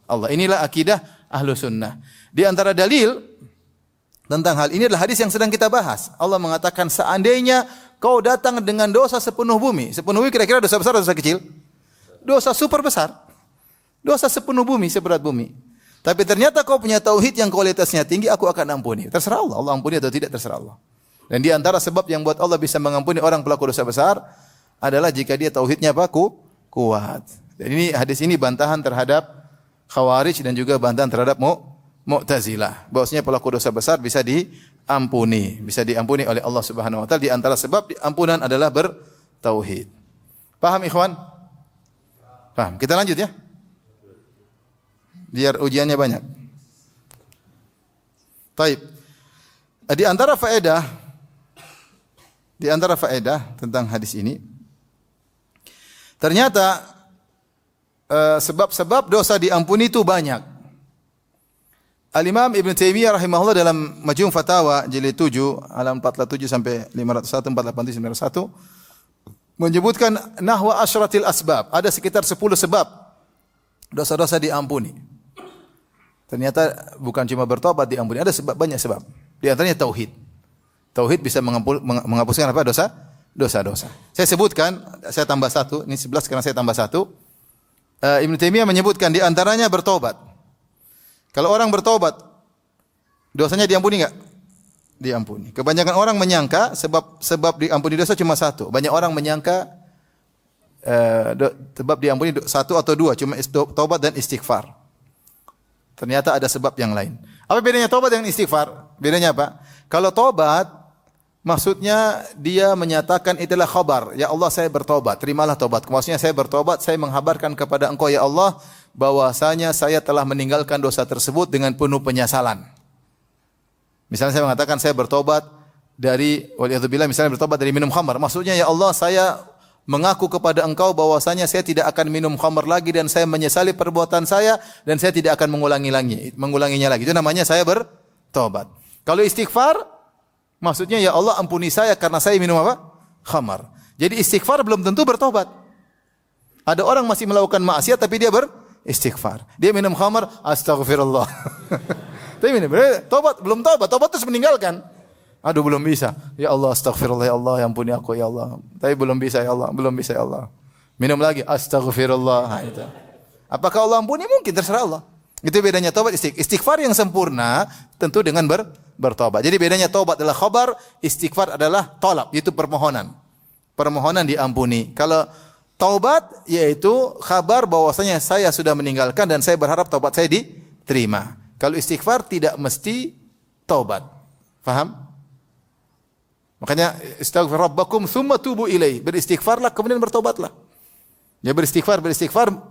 Allah. Inilah akidah ahlu sunnah. Di antara dalil tentang hal ini adalah hadis yang sedang kita bahas. Allah mengatakan seandainya kau datang dengan dosa sepenuh bumi. Sepenuh bumi kira-kira dosa besar atau dosa kecil? Dosa super besar. Dosa sepenuh bumi, seberat bumi. Tapi ternyata kau punya tauhid yang kualitasnya tinggi, aku akan ampuni. Terserah Allah. Allah ampuni atau tidak, terserah Allah. Dan di antara sebab yang buat Allah bisa mengampuni orang pelaku dosa besar adalah jika dia tauhidnya kuat. Dan ini hadis ini bantahan terhadap Khawarij dan juga bantahan terhadap Mu'tazilah. Bahwasanya pelaku dosa besar bisa diampuni, oleh Allah Subhanahu wa taala. Di antara sebab ampunan adalah bertauhid. Paham ikhwan? Paham. Kita lanjut ya. Biar ujiannya banyak. Taib. Di antara faedah tentang hadis ini, ternyata sebab-sebab dosa diampuni itu banyak. Al-Imam Ibn Taimiyah rahimahullah dalam Majmu' Fatawa jilid 7 halaman 47 sampai 501 487 901 menyebutkan nahwa asyratil asbab, ada sekitar 10 sebab dosa-dosa diampuni. Ternyata bukan cuma bertobat diampuni, ada banyak sebab. Di antaranya tauhid. Tauhid bisa menghapuskan apa? Dosa-dosa. Saya sebutkan, saya tambah satu, ini 11 karena saya tambah satu. Ibn Taimiyah menyebutkan di antaranya bertobat. Kalau orang bertobat, dosanya diampuni enggak? Diampuni. Kebanyakan orang menyangka sebab diampuni dosa cuma satu. Banyak orang menyangka sebab diampuni satu atau dua, cuma tobat dan istighfar. Ternyata ada sebab yang lain. Apa bedanya tobat dengan istighfar? Bedanya apa? Kalau tobat, maksudnya dia menyatakan itulah khabar. Ya Allah, saya bertobat. Terimalah tobat. Maksudnya saya bertobat, saya menghabarkan kepada Engkau ya Allah bahwasanya saya telah meninggalkan dosa tersebut dengan penuh penyesalan. Misalnya saya mengatakan saya bertobat dari waliyadzubillah, misalnya bertobat dari minum khamar. Maksudnya ya Allah, saya mengaku kepada Engkau bahwasanya saya tidak akan minum khamar lagi dan saya menyesali perbuatan saya dan saya tidak akan mengulanginya lagi. Itu namanya saya bertobat. Kalau istighfar, maksudnya ya Allah ampuni saya karena saya minum apa? Khamar. Jadi istighfar belum tentu bertobat. Ada orang masih melakukan maksiat tapi dia beristighfar. Dia minum khamar, astagfirullah. Tapi minum, tobat belum tobat. Tobat terus meninggalkan. Aduh belum bisa. Ya Allah astagfirullah ya Allah, ampuni aku ya Allah. Tapi belum bisa ya Allah, belum bisa ya Allah. Minum lagi astagfirullah. Nah, itu. Apakah Allah ampuni? Mungkin, terserah Allah. Itu bedanya tobat istighfar yang sempurna tentu dengan bertobat. Jadi bedanya tobat adalah khabar, istighfar adalah talab, itu permohonan. Permohonan diampuni. Kalau taubat yaitu kabar bahwasanya saya sudah meninggalkan dan saya berharap taubat saya diterima. Kalau istighfar tidak mesti taubat. Faham? Makanya istaghfir rabbakum tsumma tubu ilaih. Beristighfarlah kemudian bertobatlah. Ya beristighfar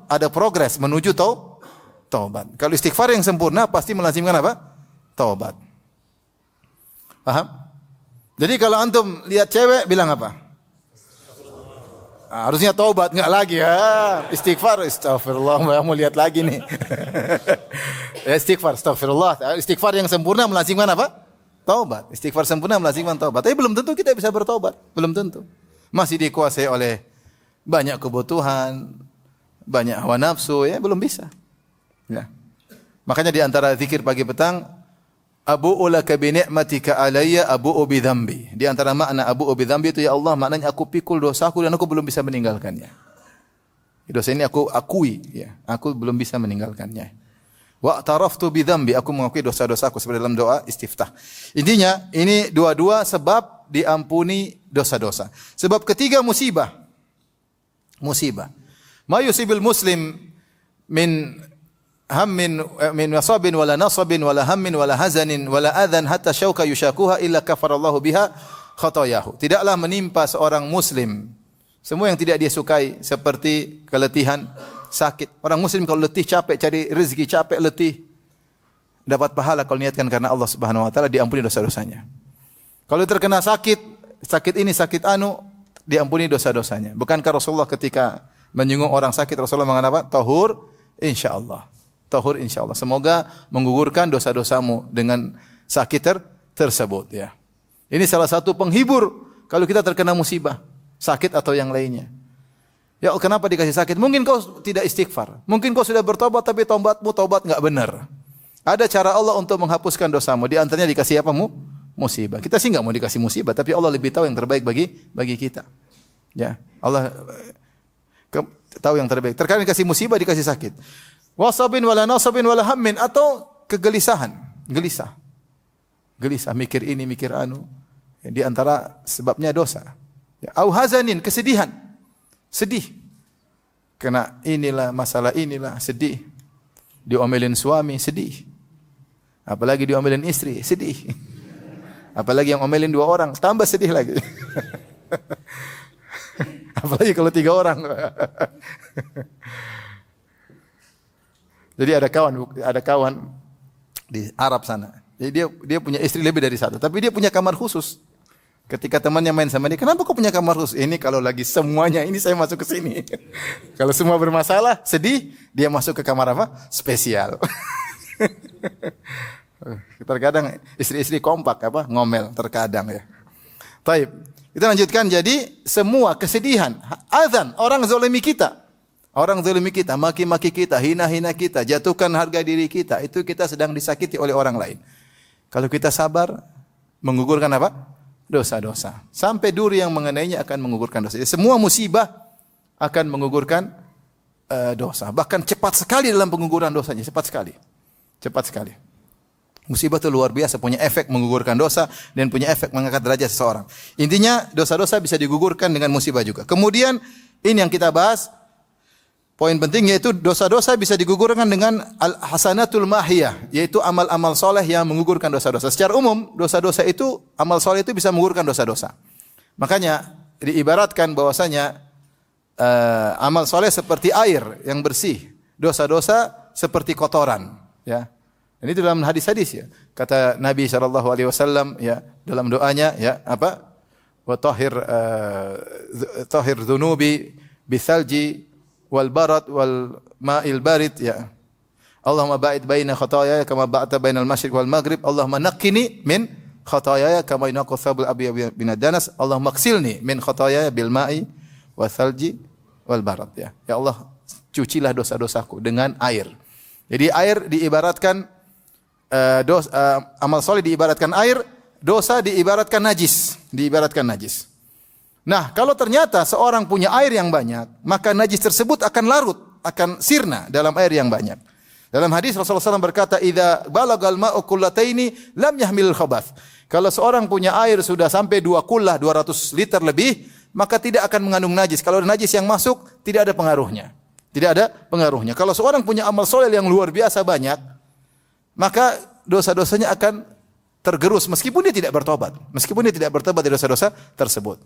ada progres menuju taubat. Kalau istighfar yang sempurna pasti melazimkan apa? Taubat. Paham? Jadi kalau antum lihat cewek bilang apa? Harusnya taubat, enggak lagi ya. Istighfar, astagfirullah, mau lihat lagi nih. Istighfar, astagfirullah. Istighfar yang sempurna melazimkan apa? Taubat. Istighfar sempurna melazimkan taubat. Tapi belum tentu kita bisa bertaubat, belum tentu. Masih dikuasai oleh banyak kebutuhan, banyak hawa nafsu, ya belum bisa. Ya. Makanya di antara zikir pagi petang, abu'u laka bi ni'matika alayya abu'u bi dzambi. Di antara makna abu'u bi dzambi itu ya Allah, maknanya aku pikul dosaku dan aku belum bisa meninggalkannya. Dosa ini aku akui, ya. Aku belum bisa meninggalkannya. Wa taraftu bi dzambi, aku mengakui dosa-dosaku seperti dalam doa istiftah. Intinya ini dua-dua sebab diampuni dosa-dosa. Sebab ketiga musibah. Musibah. Ma yusibil muslim min hammin min wasabin wala nasabin wala hammin wala hazanin wala adhan hatta syauka yushakuha illa kafarallahu biha khatayahu. Tidaklah menimpa seorang muslim semua yang tidak dia sukai seperti keletihan, sakit. Orang muslim kalau letih, capek cari rezeki, capek, letih, dapat pahala kalau niatkan karena Allah Subhanahu wa taala, diampuni dosa-dosanya. Kalau terkena sakit, sakit ini sakit anu, diampuni dosa-dosanya. Bukankah Rasulullah ketika menyinggung orang sakit, Rasulullah mengatakan tahur insyaallah. Tahur insyaallah. Semoga menggugurkan dosa-dosamu dengan sakit tersebut, ya. Ini salah satu penghibur kalau kita terkena musibah, sakit atau yang lainnya. Ya, kenapa dikasih sakit? Mungkin kau tidak istighfar. Mungkin kau sudah bertobat tapi taubat enggak benar. Ada cara Allah untuk menghapuskan dosamu. Di antaranya dikasih apa? Musibah. Kita sih enggak mau dikasih musibah, tapi Allah lebih tahu yang terbaik bagi kita. Ya, Allah tahu yang terbaik. Terkadang dikasih musibah, dikasih sakit. Wasabin wala nasabin wala hammin, atau kegelisahan, gelisah mikir ini mikir anu. Di antara sebabnya dosa. Ya, au hazanin, kesedihan, sedih. Kena inilah masalah inilah, sedih. Diomelin suami, sedih. Apalagi diomelin istri, sedih. Apalagi yang omelin 2 orang, tambah sedih lagi. Apalagi kalau 3 orang. Jadi ada kawan di Arab sana. Jadi dia punya istri lebih dari 1, tapi dia punya kamar khusus. Ketika temannya main sama dia, kenapa kau punya kamar khusus? Ini kalau lagi semuanya ini saya masuk ke sini. Kalau semua bermasalah, sedih, dia masuk ke kamar apa? Spesial. Terkadang istri-istri kompak apa? Ngomel terkadang, ya. Baik, kita lanjutkan. Jadi semua kesedihan, azan, orang zalimi kita. Orang zalimi kita, maki-maki kita, hina-hina kita, jatuhkan harga diri kita, itu kita sedang disakiti oleh orang lain. Kalau kita sabar, menggugurkan apa? Dosa-dosa. Sampai duri yang mengenainya akan menggugurkan dosa. Jadi semua musibah akan menggugurkan dosa. Bahkan cepat sekali dalam pengguguran dosanya, cepat sekali. Cepat sekali. Musibah itu luar biasa, punya efek menggugurkan dosa dan punya efek mengangkat derajat seseorang. Intinya dosa-dosa bisa digugurkan dengan musibah juga. Kemudian ini yang kita bahas, poin penting, yaitu dosa-dosa bisa digugurkan dengan al-hasanatul mahiyah, yaitu amal-amal soleh yang menggugurkan dosa-dosa. Secara umum, dosa-dosa itu, amal soleh itu bisa menggugurkan dosa-dosa. Makanya diibaratkan bahwasanya amal soleh seperti air yang bersih, dosa-dosa seperti kotoran. Ya, ini dalam hadis-hadis, ya. Kata Nabi SAW, ya, dalam doanya, ya, apa? Wa tahhir dzunubi bithalji wal barat wal ma'il barid, ya. Allahumma ba'id baina khataaya kama ba'adta bainal masyriq wal maghrib. Allahumma naqqini min khataaya kama yunqqa thawbul abyad min ad-danas. Allahumma ighsilni min khataaya bil ma'i wa thalji wal barad, ya. Ya Allah, cucilah dosa-dosaku dengan air. Jadi air diibaratkan amal soleh diibaratkan air, dosa diibaratkan najis, Nah, kalau ternyata seorang punya air yang banyak, maka najis tersebut akan larut, akan sirna dalam air yang banyak. Dalam hadis Rasulullah SAW berkata, "Idza balagal ma'u kullataini lam yahmilul khabath." Kalau seorang punya air sudah sampai 2 kullah, 200 liter lebih, maka tidak akan mengandung najis. Kalau ada najis yang masuk, tidak ada pengaruhnya. Kalau seorang punya amal soleh yang luar biasa banyak, maka dosa-dosanya akan tergerus meskipun dia tidak bertobat. Dari dosa-dosa tersebut.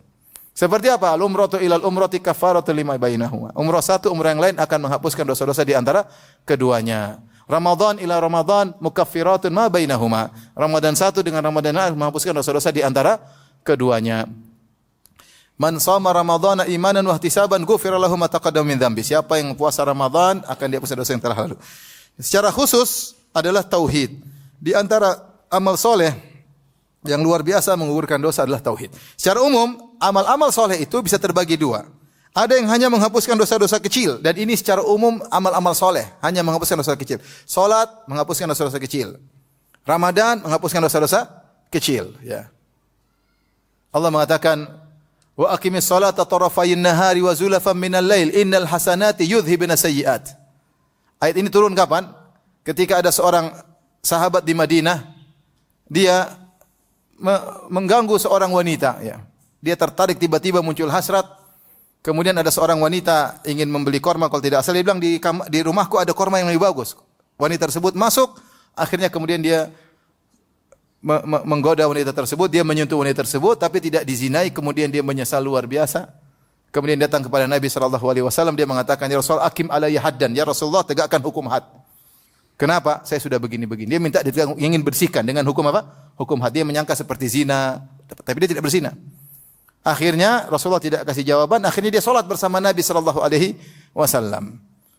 Seperti apa? Al-umratu ilal umrati kafaratu lima bainahuma. Umrah satu, umrah yang lain akan menghapuskan dosa-dosa di antara keduanya. Ramadan ila Ramadan mukaffiratun ma bainahuma. Ramadan satu dengan Ramadan lain menghapuskan dosa-dosa di antara keduanya. Man shoma ramadhana imanan wa ihtisaban ghufira lahu ma taqaddama min dzambi. Siapa yang puasa Ramadan akan dihapus dosa yang telah lalu. Secara khusus adalah tauhid. Di antara amal soleh yang luar biasa menggugurkan dosa adalah tauhid. Secara umum, amal-amal soleh itu bisa terbagi dua. Ada yang hanya menghapuskan dosa-dosa kecil, dan ini secara umum amal-amal soleh hanya menghapuskan dosa kecil. Salat menghapuskan dosa-dosa kecil. Ramadan menghapuskan dosa-dosa kecil. Ya. Allah mengatakan, wa aqimis salata tarafayin nahari wa zulafan minal lail innal hasanati yudhhibna sayyi'at. Ayat ini turun kapan? Ketika ada seorang sahabat di Madinah, dia mengganggu seorang wanita. Ya. Dia tertarik, tiba-tiba muncul hasrat. Kemudian ada seorang wanita ingin membeli korma, kalau tidak asal dia bilang di rumahku ada korma yang lebih bagus. Wanita tersebut masuk, akhirnya kemudian dia menggoda wanita tersebut, dia menyentuh wanita tersebut tapi tidak dizinai, kemudian dia menyesal luar biasa. Kemudian datang kepada Nabi SAW, dia mengatakan, ya Rasul, akim alayya haddan, ya Rasulullah, tegakkan hukum had. Kenapa? Saya sudah begini-begini. Dia minta ingin bersihkan dengan hukum apa? Hukum had. Dia menyangka seperti zina, tapi dia tidak berzina. Akhirnya Rasulullah tidak kasih jawaban. Akhirnya dia solat bersama Nabi SAW.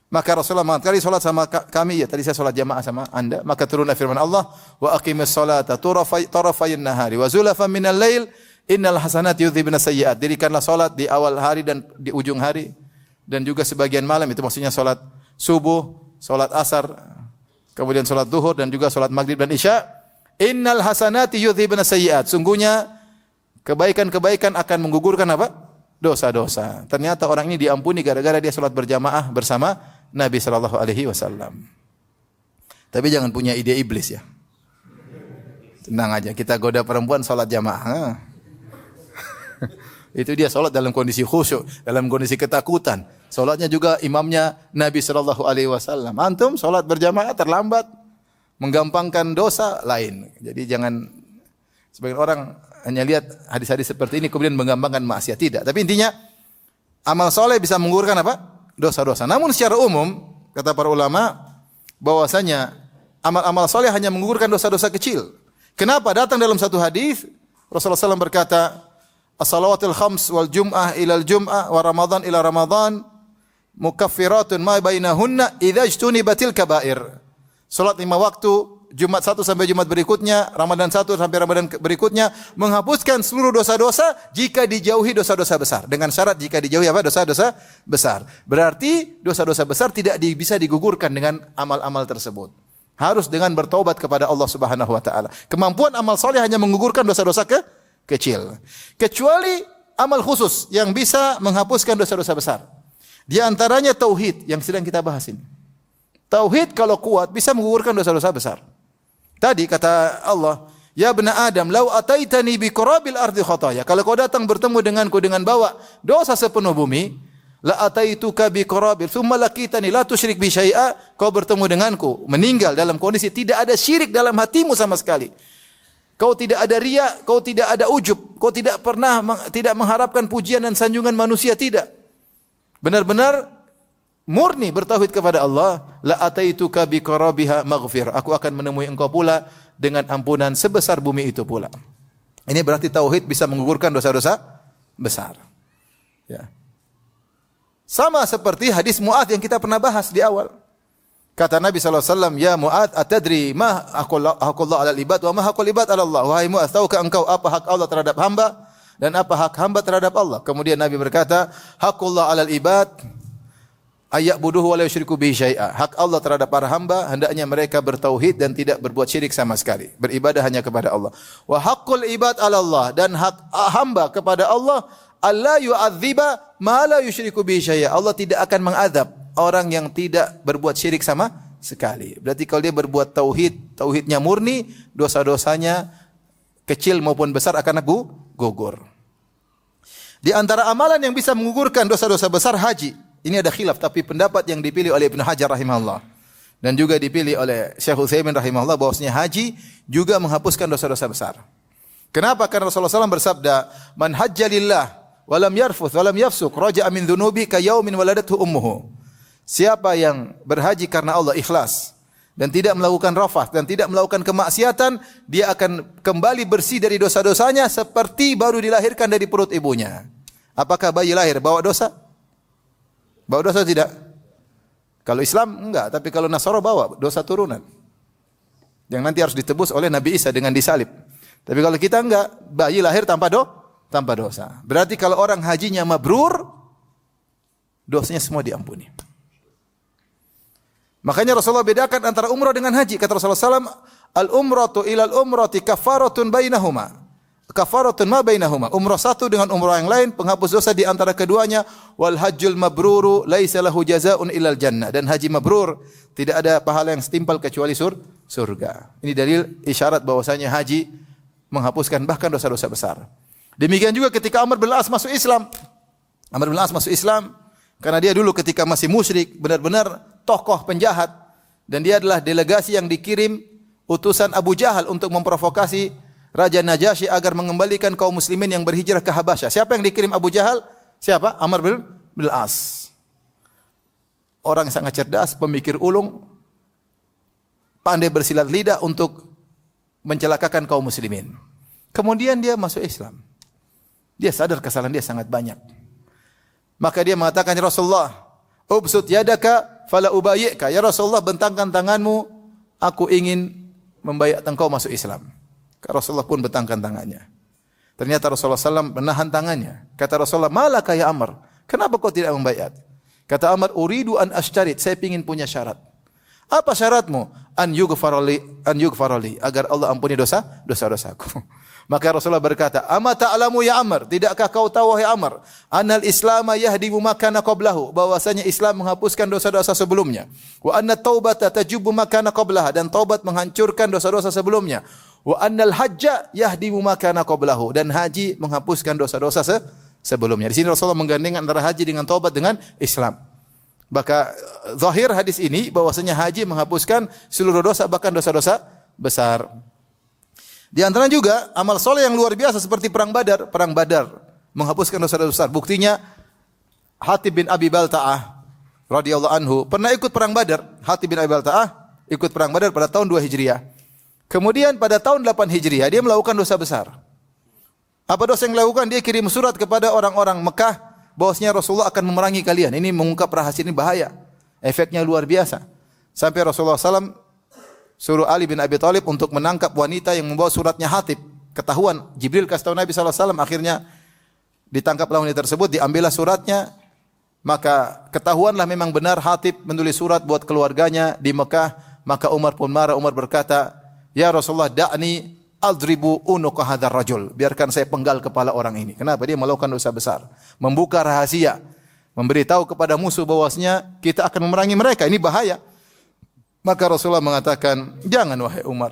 Maka Rasulullah mengatakan, solat sama kami. Ya, tadi saya solat jamaah sama anda. Maka turunlah firman Allah, wa aqimis salata tarafayin nahari wa zulafan minal lail innal hasanati yudhhibna sayyi'at. Dirikanlah solat di awal hari dan di ujung hari, dan juga sebagian malam. Itu maksudnya solat subuh, solat asar, kemudian solat duhur, dan juga solat maghrib dan isya. Innal hasanati yudhhibna sayyi'at. Sungguhnya kebaikan-kebaikan akan menggugurkan apa? Dosa-dosa. Ternyata orang ini diampuni gara-gara dia salat berjamaah bersama Nabi SAW. Tapi jangan punya ide iblis ya. Tenang aja, kita goda perempuan salat jamaah. Itu dia salat dalam kondisi khusyuk, dalam kondisi ketakutan. Salatnya juga imamnya Nabi SAW. Antum salat berjamaah terlambat, menggampangkan dosa lain. Jadi jangan, sebagian orang hanya lihat hadis-hadis seperti ini kemudian menggampangkan maksiat. Tidak. Tapi intinya amal soleh bisa menggugurkan apa? Dosa-dosa. Namun secara umum kata para ulama bahwasanya amal-amal soleh hanya menggugurkan dosa-dosa kecil. Kenapa? Datang dalam satu hadis Rasulullah SAW berkata, as-salawatul khams wal jum'ah ilal jum'ah wa ramadan ila ramadan mukaffiratun ma bainahunna idza ijtunibatil kaba'ir. Salat 5 waktu Jumat 1 sampai Jumat berikutnya, Ramadan 1 sampai Ramadan berikutnya, menghapuskan seluruh dosa-dosa jika dijauhi dosa-dosa besar. Dengan syarat jika dijauhi apa? Dosa-dosa besar. Berarti dosa-dosa besar tidak bisa digugurkan dengan amal-amal tersebut. Harus dengan bertaubat kepada Allah Subhanahu wa taala. Kemampuan amal soleh hanya menggugurkan dosa-dosa kecil. Kecuali amal khusus yang bisa menghapuskan dosa-dosa besar. Di antaranya tauhid yang sedang kita bahas ini. Tauhid kalau kuat bisa menggugurkan dosa-dosa besar. Tadi kata Allah, ya bena Adam, lau ataitani bi qurabil ardi khataya. Kalau kau datang bertemu denganku dengan bawa dosa sepenuh bumi, la ataituka bi qurabil, thumma laqitani la tusyrik bi syai'a. Kau bertemu denganku, meninggal dalam kondisi tidak ada syirik dalam hatimu sama sekali. Kau tidak ada riya, kau tidak ada ujub, kau tidak pernah tidak mengharapkan pujian dan sanjungan manusia, tidak. Benar-benar murni bertauhid kepada Allah, la ataituka bi qarabiha maghfir. Aku akan menemui engkau pula dengan ampunan sebesar bumi itu pula. Ini berarti tauhid bisa menggugurkan dosa-dosa besar. Ya. Sama seperti hadis Mu'adz yang kita pernah bahas di awal. Kata Nabi SAW, ya Mu'adz, atadri ma haqqullah 'alal ibad wa ma haqqul ibad 'ala Allah. Wahai Mu'adz, tahukah engkau apa hak Allah terhadap hamba dan apa hak hamba terhadap Allah? Kemudian Nabi berkata, haqqullah 'alal ibad ayya'buduhu wa la yusyriku bihi syai'a. Hak Allah terhadap para hamba hendaknya mereka bertauhid dan tidak berbuat syirik sama sekali. Beribadah hanya kepada Allah. Wa haqqul ibad 'ala Allah, dan hak hamba kepada Allah, alla yu'adziba ma la yusyriku bihi syai'a. Allah tidak akan mengadab orang yang tidak berbuat syirik sama sekali. Berarti kalau dia berbuat tauhid, tauhidnya murni, dosa-dosanya kecil maupun besar akan gugur. Di antara amalan yang bisa menggugurkan dosa-dosa besar, haji. Ini ada khilaf, tapi pendapat yang dipilih oleh Ibnu Hajar rahimahullah dan juga dipilih oleh Syekh Utsaimin rahimahullah bahwasanya haji juga menghapuskan dosa-dosa besar. Kenapa? Karena Rasulullah SAW bersabda, "Man hajja lillah wa lam yarfuth wa lam yafsuq raja'a min dhunubi ka yaumin waladathu ummuhu." Siapa yang berhaji karena Allah ikhlas dan tidak melakukan rafath dan tidak melakukan kemaksiatan, dia akan kembali bersih dari dosa-dosanya seperti baru dilahirkan dari perut ibunya. Apakah bayi lahir bawa dosa? Bawa dosa tidak? Kalau Islam enggak, tapi kalau Nasara bawa dosa turunan. Yang nanti harus ditebus oleh Nabi Isa dengan disalib. Tapi kalau kita enggak, bayi lahir tanpa dosa. Berarti kalau orang hajinya mabrur, dosanya semua diampuni. Makanya Rasulullah bedakan antara umrah dengan haji. Kata Rasulullah SAW, al-umratu ilal umrati kafaratun bainahuma. Kafaratun ma bainahuma. Umrah satu dengan umrah yang lain, penghapus dosa di antara keduanya. Wal hajjul mabruru laisa lahu jazaa'un ilal jannah. Dan haji mabrur tidak ada pahala yang setimpal kecuali surga. Ini dalil isyarat bahwasanya haji menghapuskan bahkan dosa-dosa besar. Demikian juga ketika Amr bin Al-As masuk Islam. Amr bin Al-As masuk Islam karena dia dulu ketika masih musyrik benar-benar tokoh penjahat dan dia adalah delegasi yang dikirim utusan Abu Jahal untuk memprovokasi Raja Najasyi agar mengembalikan kaum muslimin yang berhijrah ke Habasyah. Siapa yang dikirim Abu Jahal? Siapa? Amr bin Al-As. Orang yang sangat cerdas, pemikir ulung, pandai bersilat lidah untuk mencelakakan kaum muslimin. Kemudian dia masuk Islam. Dia sadar kesalahan dia sangat banyak. Maka dia mengatakan, ya Rasulullah, ubsut yadaka fala ubayyika. Ya Rasulullah, bentangkan tanganmu, aku ingin membayar engkau masuk Islam. Rasulullah pun bentangkan tangannya. Ternyata Rasulullah SAW menahan tangannya. Kata Rasulullah, malaka ya Amr? Kenapa kau tidak membayar? Kata Amr, uridu an ashtarit. Saya ingin punya syarat. Apa syaratmu? An yughfarali, agar Allah ampuni dosa-dosaku. Maka Rasulullah berkata, "Ama ta'lamu ya Amr, tidakkah kau tahu wahai Amr, annal Islam yahdimu ma kana qablahu, bahwasanya Islam menghapuskan dosa-dosa sebelumnya. Wa anna taubata tajubu ma kana qablaha, dan taubat menghancurkan dosa-dosa sebelumnya. Wa annal hajja yahdimu ma kana qablahu, dan haji menghapuskan dosa-dosa sebelumnya." Di sini Rasulullah menggandengkan antara haji dengan taubat dengan Islam. Maka zahir hadis ini bahwasanya haji menghapuskan seluruh dosa, bahkan dosa-dosa besar. Di antara juga amal soleh yang luar biasa seperti perang Badar menghapuskan dosa-dosa besar. Buktinya Hatib bin Abi Balta'ah radhiyallahu anhu pernah ikut perang Badar. Hatib bin Abi Balta'ah ikut perang Badar pada tahun 2 Hijriah. Kemudian pada tahun 8 Hijriah dia melakukan dosa besar. Apa dosa yang dilakukan? Dia kirim surat kepada orang-orang Mekah bahwasanya Rasulullah akan memerangi kalian. Ini mengungkap rahasia, ini bahaya. Efeknya luar biasa. Sampai Rasulullah SAW suruh Ali bin Abi Thalib untuk menangkap wanita yang membawa suratnya Hatib. Ketahuan, Jibril kasih tahu Nabi SAW, akhirnya ditangkaplah wanita tersebut, diambillah suratnya. Maka ketahuanlah memang benar Hatib menulis surat buat keluarganya di Mekah. Maka Umar pun marah. Umar berkata, "Ya Rasulullah, da'ni adribu unuqa hadzal rajul." Biarkan saya penggal kepala orang ini. Kenapa? Dia melakukan dosa besar. Membuka rahasia, memberitahu kepada musuh bahwasanya kita akan memerangi mereka. Ini bahaya. Maka Rasulullah mengatakan, "Jangan wahai Umar.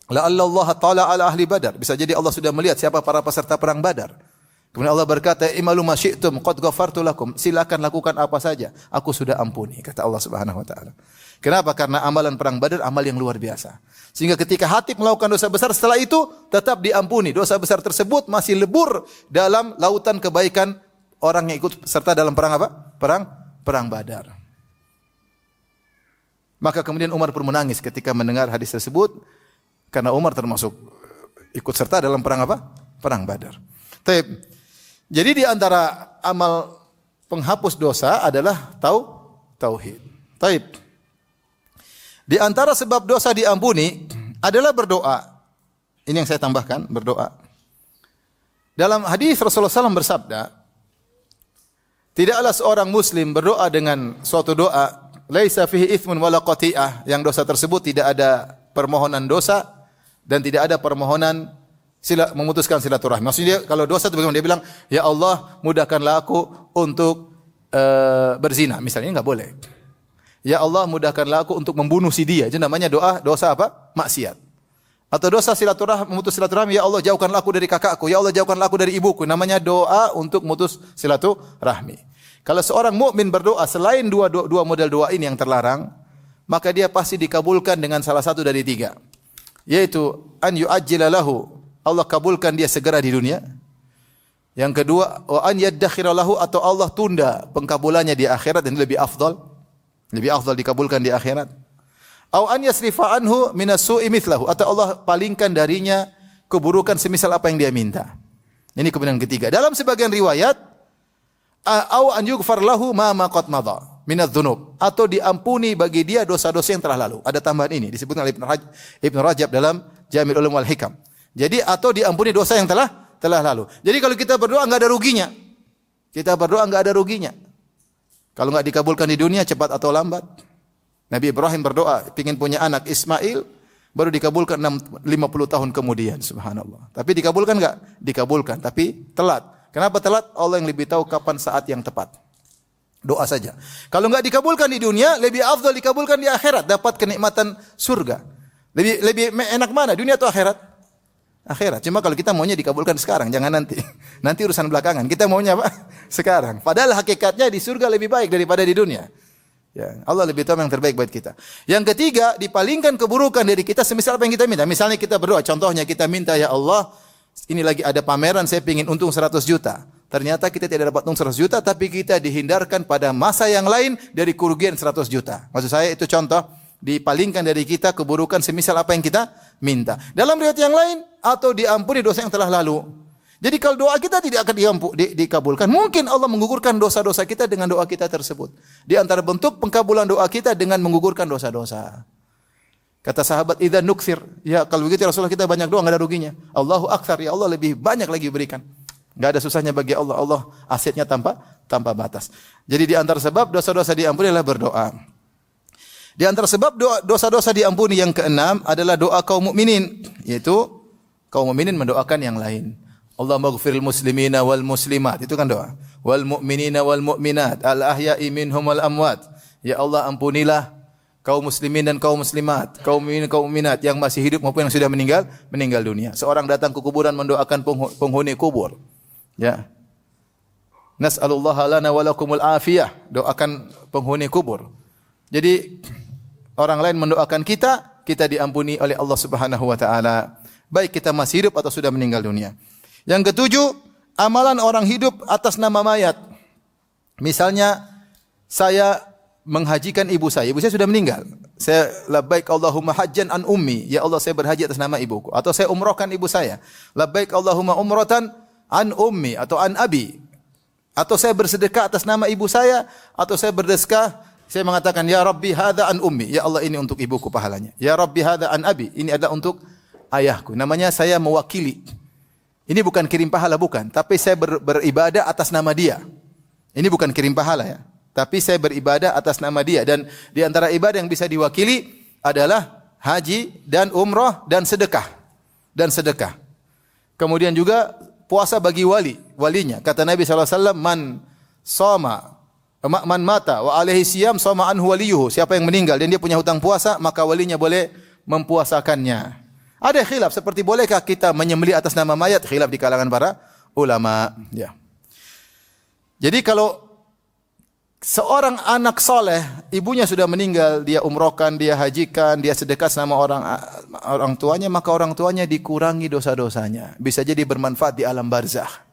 La'alla Allah ta'ala ala ahli Badar." Bisa jadi Allah sudah melihat siapa para peserta perang Badar. Kemudian Allah berkata, "Imalu ma syi'tum qad ghafartu lakum." Silakan lakukan apa saja, aku sudah ampuni, kata Allah Subhanahu wa taala. Kenapa? Karena amalan perang Badar amal yang luar biasa. Sehingga ketika Hatib melakukan dosa besar, setelah itu tetap diampuni. Dosa besar tersebut masih lebur dalam lautan kebaikan orang yang ikut serta dalam perang apa? Perang Badar. Maka kemudian Umar pun menangis ketika mendengar hadis tersebut, karena Umar termasuk ikut serta dalam perang apa? Perang Badar. Jadi di antara amal penghapus dosa adalah tauhid. Di antara sebab dosa diampuni adalah berdoa. Ini yang saya tambahkan, berdoa. Dalam hadis Rasulullah SAW bersabda, tidaklah seorang muslim berdoa dengan suatu doa laisa fihi itsmun wala qati'ah, yang dosa tersebut tidak ada permohonan dosa dan tidak ada permohonan memutuskan silaturahmi. Maksudnya kalau dosa itu bagaimana? Dia bilang, "Ya Allah, mudahkanlah aku untuk berzina." Misalnya enggak boleh. "Ya Allah, mudahkanlah aku untuk membunuh si dia." Itu namanya dosa apa? Maksiat. Atau dosa silaturahmi, memutus silaturahmi, "Ya Allah, jauhkanlah aku dari kakakku." "Ya Allah, jauhkanlah aku dari ibuku." Namanya doa untuk memutus silaturahmi. Kalau seorang mukmin berdoa selain dua model doa ini yang terlarang, maka dia pasti dikabulkan dengan salah satu dari tiga. Yaitu an yu'ajjila lahu, Allah kabulkan dia segera di dunia. Yang kedua, wa an yaddakhira lahu, atau Allah tunda pengkabulannya di akhirat, dan lebih afdal dikabulkan di akhirat. Au an yasrifa anhu minas su'i mithlahu, atau Allah palingkan darinya keburukan semisal apa yang dia minta. Ini kebenaran ketiga. Dalam sebagian riwayat, au an yughfar lahu ma qad madha minadz dzunub, atau diampuni bagi dia dosa-dosa yang telah lalu. Ada tambahan ini disebutkan oleh Ibnu Rajab dalam Jami' Ulum wal Hikam. Jadi atau diampuni dosa yang telah lalu. Jadi kalau kita berdoa enggak ada ruginya. Kita berdoa enggak ada ruginya. Kalau enggak dikabulkan di dunia cepat atau lambat. Nabi Ibrahim berdoa ingin punya anak Ismail, baru dikabulkan 50 tahun kemudian, subhanallah. Tapi dikabulkan enggak? Dikabulkan, tapi telat. Kenapa telat? Allah yang lebih tahu kapan saat yang tepat. Doa saja. Kalau enggak dikabulkan di dunia, lebih afdal dikabulkan di akhirat, dapat kenikmatan surga. Lebih enak mana? Dunia atau akhirat? Akhirat. Cuma kalau kita maunya dikabulkan sekarang, jangan nanti. Nanti urusan belakangan. Kita maunya apa? Sekarang. Padahal hakikatnya di surga lebih baik daripada di dunia. Ya, Allah lebih tahu yang terbaik buat kita. Yang ketiga, dipalingkan keburukan dari kita semisal apa yang kita minta. Misalnya kita berdoa, contohnya kita minta, ya Allah, ini lagi ada pameran, saya ingin untung 100 juta. Ternyata kita tidak dapat untung 100 juta, tapi kita dihindarkan pada masa yang lain dari kerugian 100 juta. Maksud saya itu contoh, dipalingkan dari kita keburukan semisal apa yang kita minta. Dalam riwayat yang lain, atau diampuni dosa yang telah lalu. Jadi kalau doa kita tidak akan dikabulkan. Mungkin Allah menggugurkan dosa-dosa kita dengan doa kita tersebut. Di antara bentuk pengkabulan doa kita dengan menggugurkan dosa-dosa. Kata sahabat, "Idza nukthir." Ya, kalau begitu Rasulullah kita banyak doa enggak ada ruginya. Allahu aktsar, ya Allah lebih banyak lagi berikan. Enggak ada susahnya bagi Allah. Allah asetnya tanpa batas. Jadi di antara sebab dosa-dosa diampuni adalah berdoa. Di antara sebab dosa-dosa diampuni yang keenam adalah doa kaum mukminin, yaitu kaum mukminin mendoakan yang lain. Allahumma ighfiril muslimina wal muslimat. Itu kan doa. Wal mu'minina wal mu'minat. Al ahya'i minhum wal amwat. Ya Allah, ampunilah kaum muslimin dan kaum muslimat, kaum mukminin kaum mukminat yang masih hidup maupun yang sudah meninggal dunia. Seorang datang ke kuburan mendoakan penghuni kubur. Ya. Nas'alullaha lana wa lakumul afiyah. Doakan penghuni kubur. Jadi orang lain mendoakan kita, kita diampuni oleh Allah Subhanahu wa taala. Baik kita masih hidup atau sudah meninggal dunia. Yang ketujuh, amalan orang hidup atas nama mayat. Misalnya, saya menghajikan ibu saya sudah meninggal. Saya labbaik Allahumma hajjan an ummi. Ya Allah, saya berhaji atas nama ibuku. Atau saya umrohkan ibu saya. Labbaik Allahumma umratan an ummi atau an abi. Atau saya bersedekah atas nama ibu saya. Atau saya bersedekah, saya mengatakan, ya Rabbi hadha an ummi. Ya Allah, ini untuk ibuku pahalanya. Ya Rabbi hadha an abi. Ini adalah untuk ayahku. Namanya saya mewakili. Ini bukan kirim pahala, bukan. Tapi saya beribadah atas nama dia. Ini bukan kirim pahala ya. Tapi saya beribadah atas nama dia. Dan di antara ibadah yang bisa diwakili adalah haji dan umrah dan sedekah. Kemudian juga puasa bagi walinya. Kata Nabi SAW, man mata wa alaihi siyam soma anhu waliyuhu. Siapa yang meninggal dan dia punya hutang puasa, maka walinya boleh mempuasakannya. Ada khilaf seperti bolehkah kita menyembelih atas nama mayat? Khilaf di kalangan para ulama. Ya. Jadi kalau seorang anak soleh, ibunya sudah meninggal, dia umrohkan, dia hajikan, dia sedekah sama orang tuanya, maka orang tuanya dikurangi dosa-dosanya. Bisa jadi bermanfaat di alam barzakh.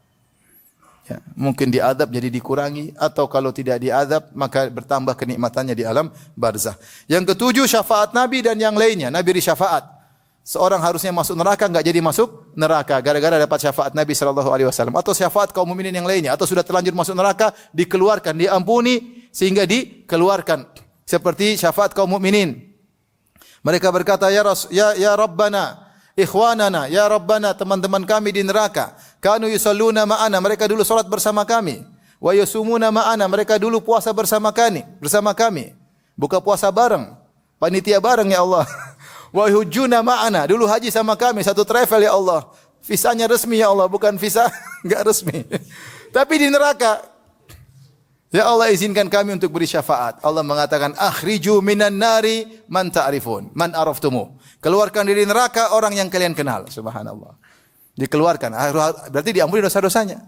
Ya, mungkin diadab jadi dikurangi, atau kalau tidak diadab maka bertambah kenikmatannya di alam barzakh. Yang ketujuh, syafaat Nabi dan yang lainnya. Nabi beri syafaat. Seorang harusnya masuk neraka, enggak jadi masuk neraka gara-gara dapat syafaat Nabi SAW, atau syafaat kaum mukminin yang lainnya, atau sudah terlanjur masuk neraka dikeluarkan, diampuni sehingga dikeluarkan, seperti syafaat kaum mukminin. Mereka berkata, ya Rabbana, ikhwanana, ya Rabbana, teman-teman kami di neraka, kanu yusalluna ma'ana, mereka dulu salat bersama kami, wa yasumuna ma'ana, mereka dulu puasa bersama kami, buka puasa bareng, panitia bareng ya Allah. Wa hujjuna ma'ana, dulu haji sama kami, satu travel ya Allah. Visanya resmi ya Allah, bukan visa enggak resmi. Tapi di neraka, ya Allah izinkan kami untuk beri syafaat. Allah mengatakan, akhriju minan nari man ta'rifun, man araftumu. Keluarkan dari neraka orang yang kalian kenal. Subhanallah. Dikeluarkan, berarti diampuni dosa-dosanya.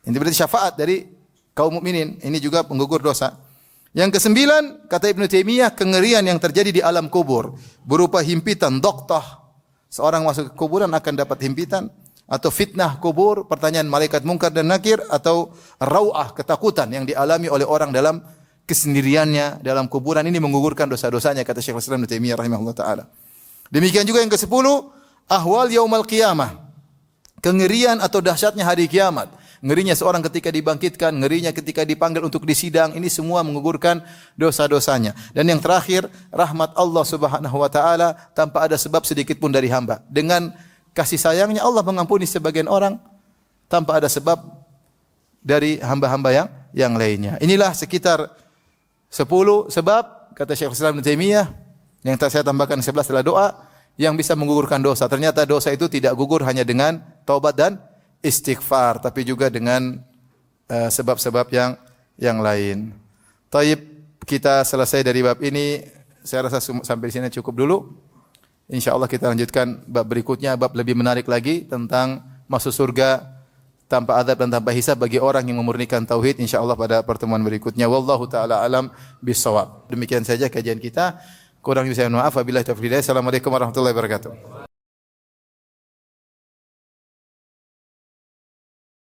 Ini berarti syafaat dari kaum mukminin. Ini juga penggugur dosa. Yang kesembilan, kata Ibnu Taimiyah, kengerian yang terjadi di alam kubur berupa himpitan, doktah. Seorang masuk ke kuburan akan dapat himpitan, atau fitnah kubur, pertanyaan malaikat mungkar dan nakir, atau rau'ah, ketakutan yang dialami oleh orang dalam kesendiriannya dalam kuburan. Ini menggugurkan dosa-dosanya, kata Syekhul Islam Ibnu Taimiyah rahimahullah taala. Demikian juga yang ke-10, ahwal yaumul qiyamah. Kengerian atau dahsyatnya hari kiamat. Ngerinya seorang ketika dibangkitkan, ngerinya ketika dipanggil untuk disidang, ini semua menggugurkan dosa-dosanya. Dan yang terakhir, rahmat Allah Subhanahu wa taala tanpa ada sebab sedikit pun dari hamba. Dengan kasih sayangnya Allah mengampuni sebagian orang tanpa ada sebab dari hamba-hamba yang lainnya. Inilah sekitar 10 sebab kata Syekhul Islam Ibnu Taimiyah, yang saya tambahkan 11 adalah doa yang bisa menggugurkan dosa. Ternyata dosa itu tidak gugur hanya dengan taubat dan istighfar, tapi juga dengan sebab-sebab yang lain. Taib, kita selesai dari bab ini. Saya rasa sampai di sini cukup dulu. Insyaallah kita lanjutkan bab berikutnya, bab lebih menarik lagi tentang masuk surga tanpa azab dan tanpa hisab bagi orang yang memurnikan tauhid, insyaallah pada pertemuan berikutnya. Wallahu taala alam bissawab. Demikian saja kajian kita. Kurang lebih saya mohon maaf. Wabillahi taufiq. Assalamualaikum warahmatullahi wabarakatuh.